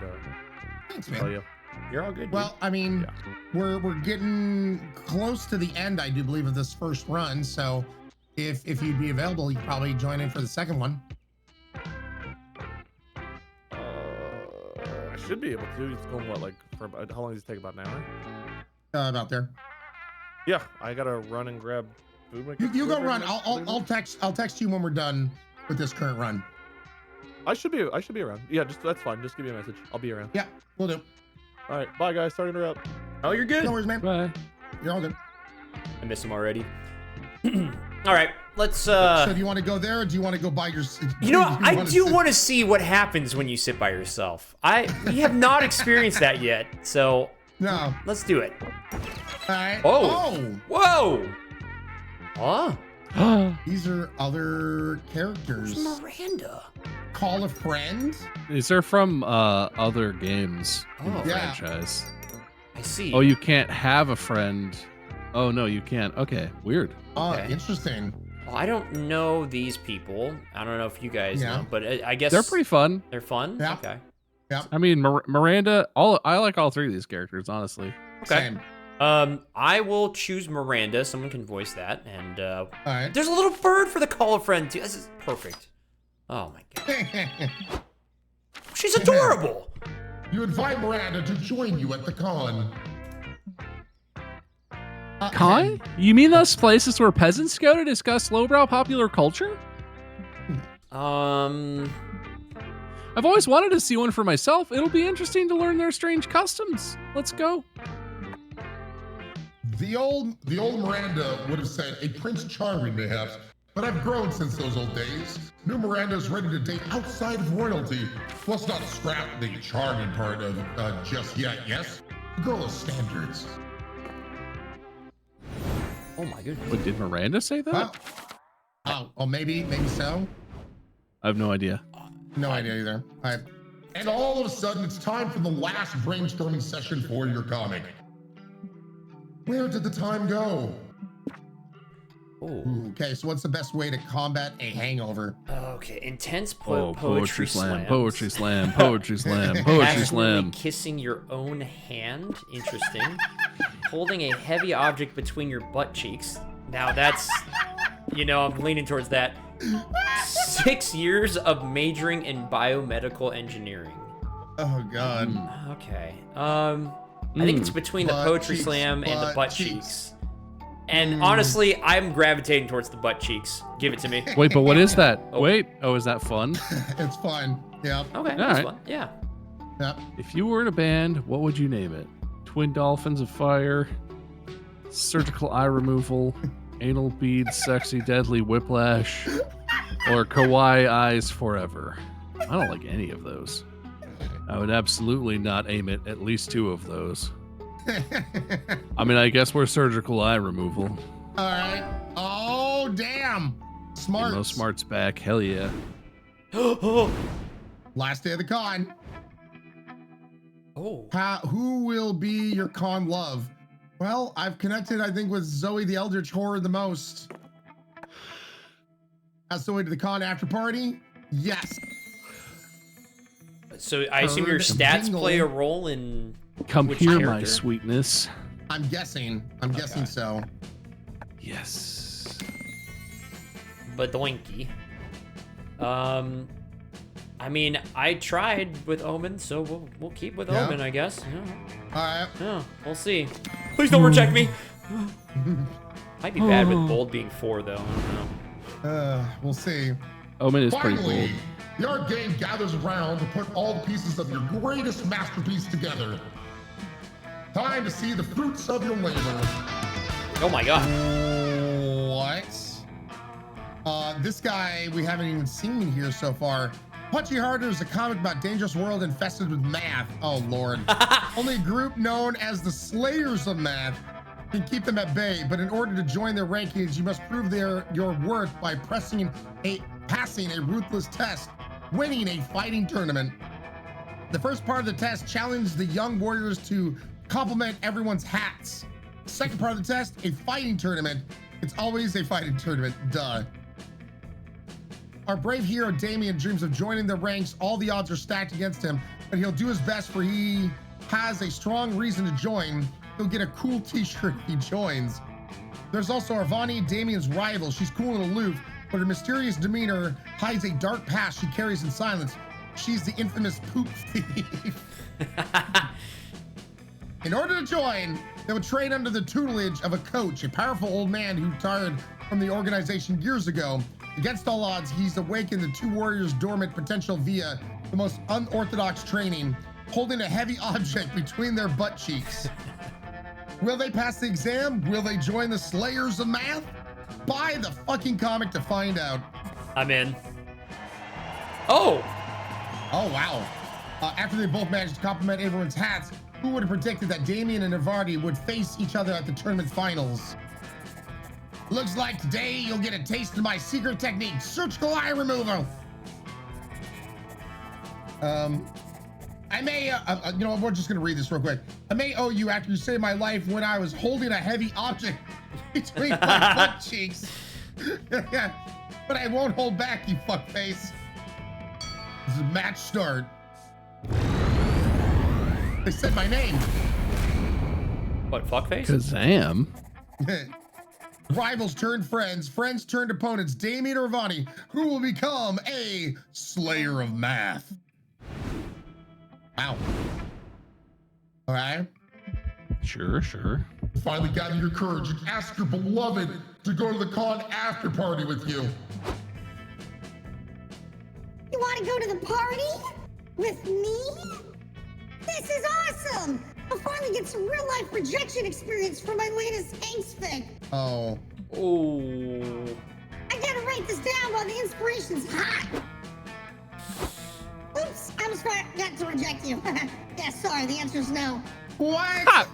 Thanks, tell man. you. You're all good. Well, I mean, Yeah. we're getting close to the end, I do believe, of this first run. So if you'd be available, you could probably join in for the second one. I should be able to. It's going what, like, for about, how long does it take? About an hour? About there. Yeah, I gotta run and grab food. You go run. I'll text you when we're done with this current run. I should be around. Yeah, just that's fine. Just give me a message. I'll be around. Yeah, we'll do. All right, bye guys. Sorry to interrupt. Oh, you're good. No worries, man. Bye. You're all good. I miss him already. All right, let's. So do you want to go there, or do you want to go by your? You know, I do want to see what happens when you sit by yourself. We have not experienced that yet, so No. let's do it. All right. Oh. Whoa. Huh? These are other characters. Miranda. Call a friend. These are from other games in the Yeah. franchise. I see. Oh, you can't have a friend. Oh, no, you can't. Okay, weird. Oh, Okay. interesting. Well, I don't know these people. I don't know if you guys Yeah. know, but I guess They're pretty fun. They're fun. Yeah. Okay. I mean, Miranda, I like all three of these characters, honestly. Okay. Same. I will choose Miranda. Someone can voice that, and All right. there's a little bird for the call a friend too. This is perfect. Oh my god, she's adorable. You invite Miranda to join you at the con. Con? You mean those places where peasants go to discuss lowbrow popular culture? Um, I've always wanted to see one for myself. It'll be interesting to learn their strange customs. Let's go. The old Miranda would have said a Prince Charming, mayhaps, but I've grown since those old days. New Miranda's ready to date outside of royalty. Let's not scrap the charming part of just yet, yes? The girl has standards. oh my goodness. Wait, did Miranda say that? Oh, maybe so. I have no idea. No idea either. All right. And all of a sudden, it's time for the last brainstorming session for your comic. Where did the time go? Oh. Okay, so what's the best way to combat a hangover? Okay. Intense Oh, poetry slam. poetry slam, poetry slam, poetry Passionately slam. kissing your own hand. Interesting. Holding a heavy object between your butt cheeks. Now that's, I'm leaning towards that. 6 years of majoring in biomedical engineering. Oh God. Okay. I think it's between the Butt poetry cheeks, slam and the butt butt cheeks. cheeks. And honestly, I'm gravitating towards the butt cheeks. Give it to me. Wait, but what is that? Oh. Wait. Oh, is that fun? It's fun. Yeah. Okay, All that's right. fun. Yeah. Yeah. If you were in a band, what would you name it? Twin Dolphins of Fire, Surgical Eye Removal, Anal Beads, Sexy Deadly Whiplash, or Kawaii Eyes Forever? I don't like any of those. I would absolutely not aim at least 2 of those. I mean, I guess we're Surgical Eye Removal. All right. Oh damn. Smart. No smarts back. Hell yeah. Last day of the con. Oh. Who will be your con love? Well, I've connected, I think, with Zoe the Eldritch Horror the most. Zoe to the con after party? Yes. So I assume your Heard stats jingle. play a role in Come which here, my character? sweetness. I'm guessing so. Yes. Badoinky. I mean, I tried with Omen, so we'll keep with Yeah. Omen, I guess. Yeah. All right. Yeah, we'll see. Please don't reject me. Might be bad with bold being 4, though. I don't know. We'll see. Omen is pretty Finally, cool. The art game gathers around to put all the pieces of your greatest masterpiece together. Time to see the fruits of your labor. Oh my god. What? This guy we haven't even seen here so far. Punchy Harder is a comic about dangerous world infested with math. Oh Lord. Only a group known as the Slayers of Math can keep them at bay, but in order to join their rankings, you must prove your worth by passing a ruthless test, winning a fighting tournament. The first part of the test challenged the young warriors to compliment everyone's hats. Second part of the test, a fighting tournament. It's always a fighting tournament, duh. Our brave hero Damien dreams of joining the ranks. All the odds are stacked against him, but he'll do his best, for he has a strong reason to join. He'll get a cool t-shirt if he joins. There's also Arvani, Damien's rival. She's cool and aloof, but her mysterious demeanor hides a dark past she carries in silence. She's the infamous poop thief. In order to join, they would train under the tutelage of a coach, a powerful old man who retired from the organization years ago. Against all odds, he's awakened the two warriors' dormant potential via the most unorthodox training, holding a heavy object between their butt cheeks. Will they pass the exam? Will they join the Slayers of Math? Buy the fucking comic to find out. I'm in. Oh! Oh, wow. After they both managed to compliment everyone's hats, who would have predicted that Damien and Navardi would face each other at the tournament finals? Looks like today you'll get a taste of my secret technique, surgical eye removal. I may, you know, we're just gonna read this real quick. I may owe you after you saved my life when I was holding a heavy object between my butt cheeks. But I won't hold back, you fuckface. This is match start. They said my name. What, fuckface? Kazam. Rivals turned friends, friends turned opponents. Damien or Vani, who will become a Slayer of Math? Ow. All right. Sure. Finally gather your courage and ask your beloved to go to the con after party with you. You want to go to the party? With me? This is awesome! I'll finally get some real-life projection experience for my latest angst fic. Oh. I gotta write this down while the inspiration's hot. Oops, I almost forgot to reject you. Yeah, sorry, the answer's no. What?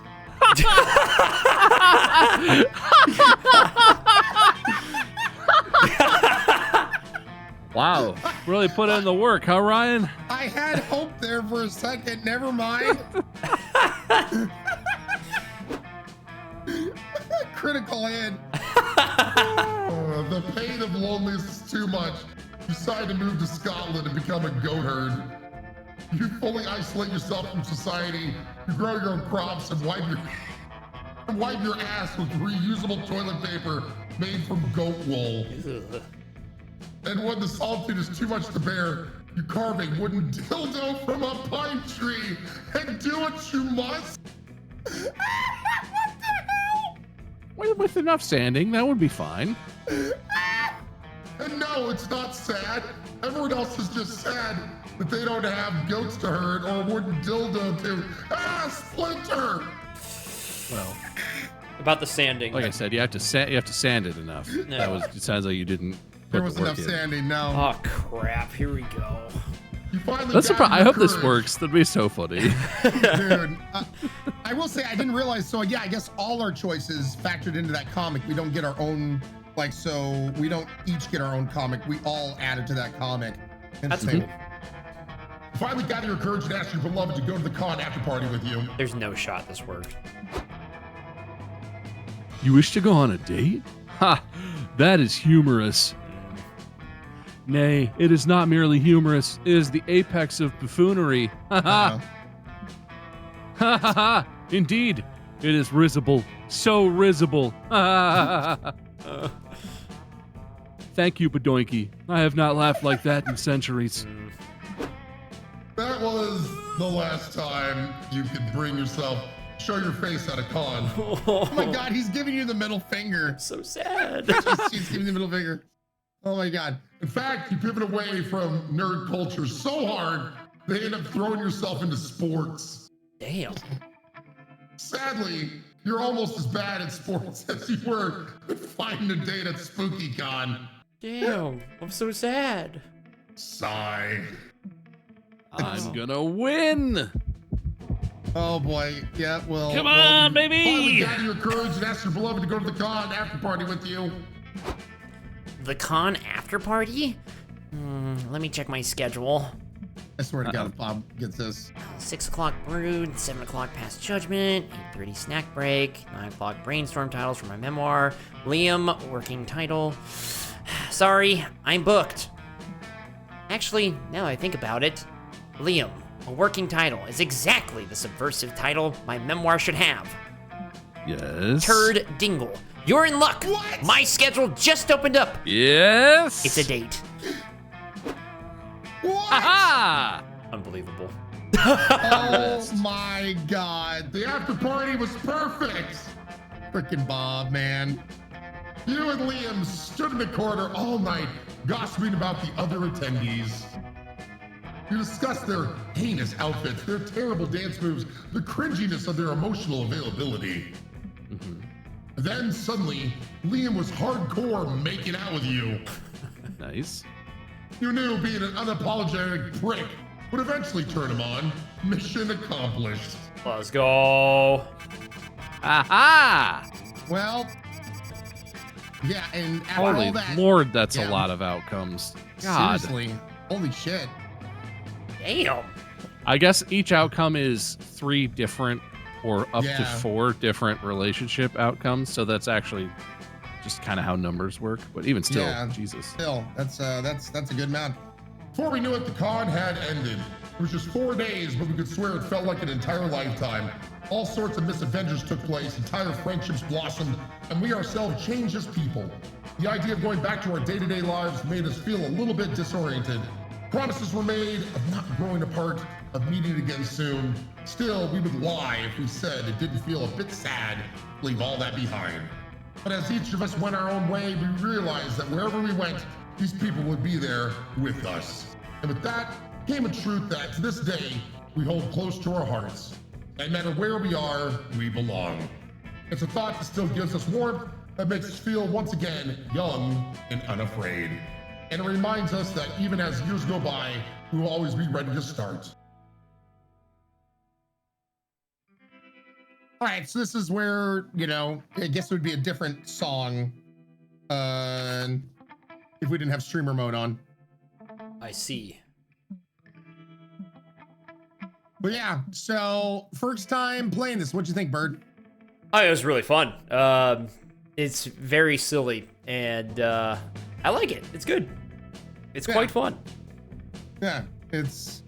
Wow. Really put in the work, huh, Ryan? I had hope there for a second. Never mind. Critical hit. The pain of loneliness is too much. You decide to move to Scotland and become a goat herd. You fully isolate yourself from society. You grow your own crops and wipe your ass with reusable toilet paper made from goat wool. And when the solitude is too much to bear, you carve a wooden dildo from a pine tree and do what you must. What the hell? With enough sanding, that would be fine. And no, it's not sad. Everyone else is just sad that they don't have goats to herd or a wooden dildo to splinter. Well, about the sanding. Like I said, you have to sand it enough. No. It sounds like you didn't. There was enough sanding. No. Oh crap! Here we go. You finally That's got I hope your this works. That'd be so funny. Dude, I will say I didn't realize. So yeah, I guess all our choices factored into that comic. We don't get our own, like, so we don't each get our own comic. We all added to that comic. That's Insane. cool. You finally gather your courage and ask your beloved to go to the con after party with you. There's no shot this worked. You wish to go on a date? Ha! That is humorous. Nay, it is not merely humorous. It is the apex of buffoonery. Ha ha! Ha ha ha! Indeed, it is risible. So risible. Ha ha ha! Thank you, Badoinky. I have not laughed like that in centuries. That was the last time you could show your face at a con. Oh my God, he's giving you the middle finger. So sad. She's giving you the middle finger. Oh my God. In fact, you pivot away from nerd culture so hard, they end up throwing yourself into sports. Damn. Sadly, you're almost as bad at sports as you were at finding a date at SpookyCon. Damn. I'm so sad. Sigh. I'm gonna win. Oh boy. Yeah, well. Come on, baby. Finally gather your courage and ask your beloved to go to the con after party with you. The con after party? Let me check my schedule. I swear to God, if Bob gets this. 6 o'clock brood, 7 o'clock past judgment, 8:30 snack break, 9 o'clock brainstorm titles for my memoir, Liam, working title. Sorry, I'm booked. Actually, now that I think about it, Liam, a working title, is exactly the subversive title my memoir should have. Yes. Turd Dingle. You're in luck. What? My schedule just opened up. Yes. It's a date. What? Aha! Unbelievable. Oh my God. The after party was perfect. Freaking Bob, man. You and Liam stood in the corner all night, gossiping about the other attendees. You discussed their heinous outfits, their terrible dance moves, the cringiness of their emotional availability. Then suddenly, Liam was hardcore making out with you. Nice. You knew being an unapologetic prick would eventually turn him on. Mission accomplished. Let's go. Aha! Well, yeah, and after Holy all that, Lord, that's yeah. a lot of outcomes. God. Seriously, holy shit. Damn. I guess each outcome is 3 different or up to Yeah. 4 different relationship outcomes. So that's actually just kind of how numbers work. But even still, Yeah. Jesus. Still, that's a good amount. Before we knew it, the con had ended. It was just 4 days, but we could swear it felt like an entire lifetime. All sorts of misadventures took place, entire friendships blossomed, and we ourselves changed as people. The idea of going back to our day-to-day lives made us feel a little bit disoriented. Promises were made of not growing apart, of meeting again soon. Still, we would lie if we said it didn't feel a bit sad to leave all that behind. But as each of us went our own way, we realized that wherever we went, these people would be there with us. And with that came a truth that to this day, we hold close to our hearts. No matter where we are, we belong. It's a thought that still gives us warmth, that makes us feel once again young and unafraid. And it reminds us that even as years go by, we will always be ready to start. All right, so this is where, you know, I guess it would be a different song if we didn't have streamer mode on. I see. But yeah, so first time playing this. What'd you think, Bird? Oh, it was really fun. It's very silly, and I like it. It's good. It's Yeah. quite fun. Yeah, it's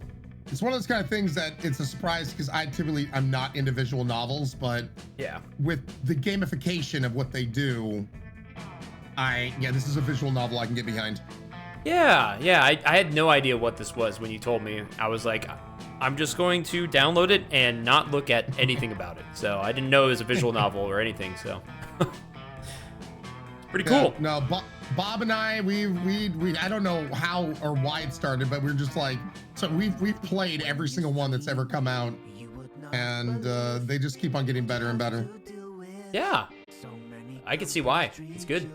one of those kind of things that it's a surprise because I'm not into visual novels, but Yeah. with the gamification of what they do, this is a visual novel I can get behind. Yeah. I had no idea what this was when you told me. I was like, I'm just going to download it and not look at anything about it. So I didn't know it was a visual novel or anything. So pretty cool. Yeah, no, Bob and I, we I don't know how or why it started, but we're just like, so we've played every single one that's ever come out, and they just keep on getting better and better. Yeah. I can see why. It's good.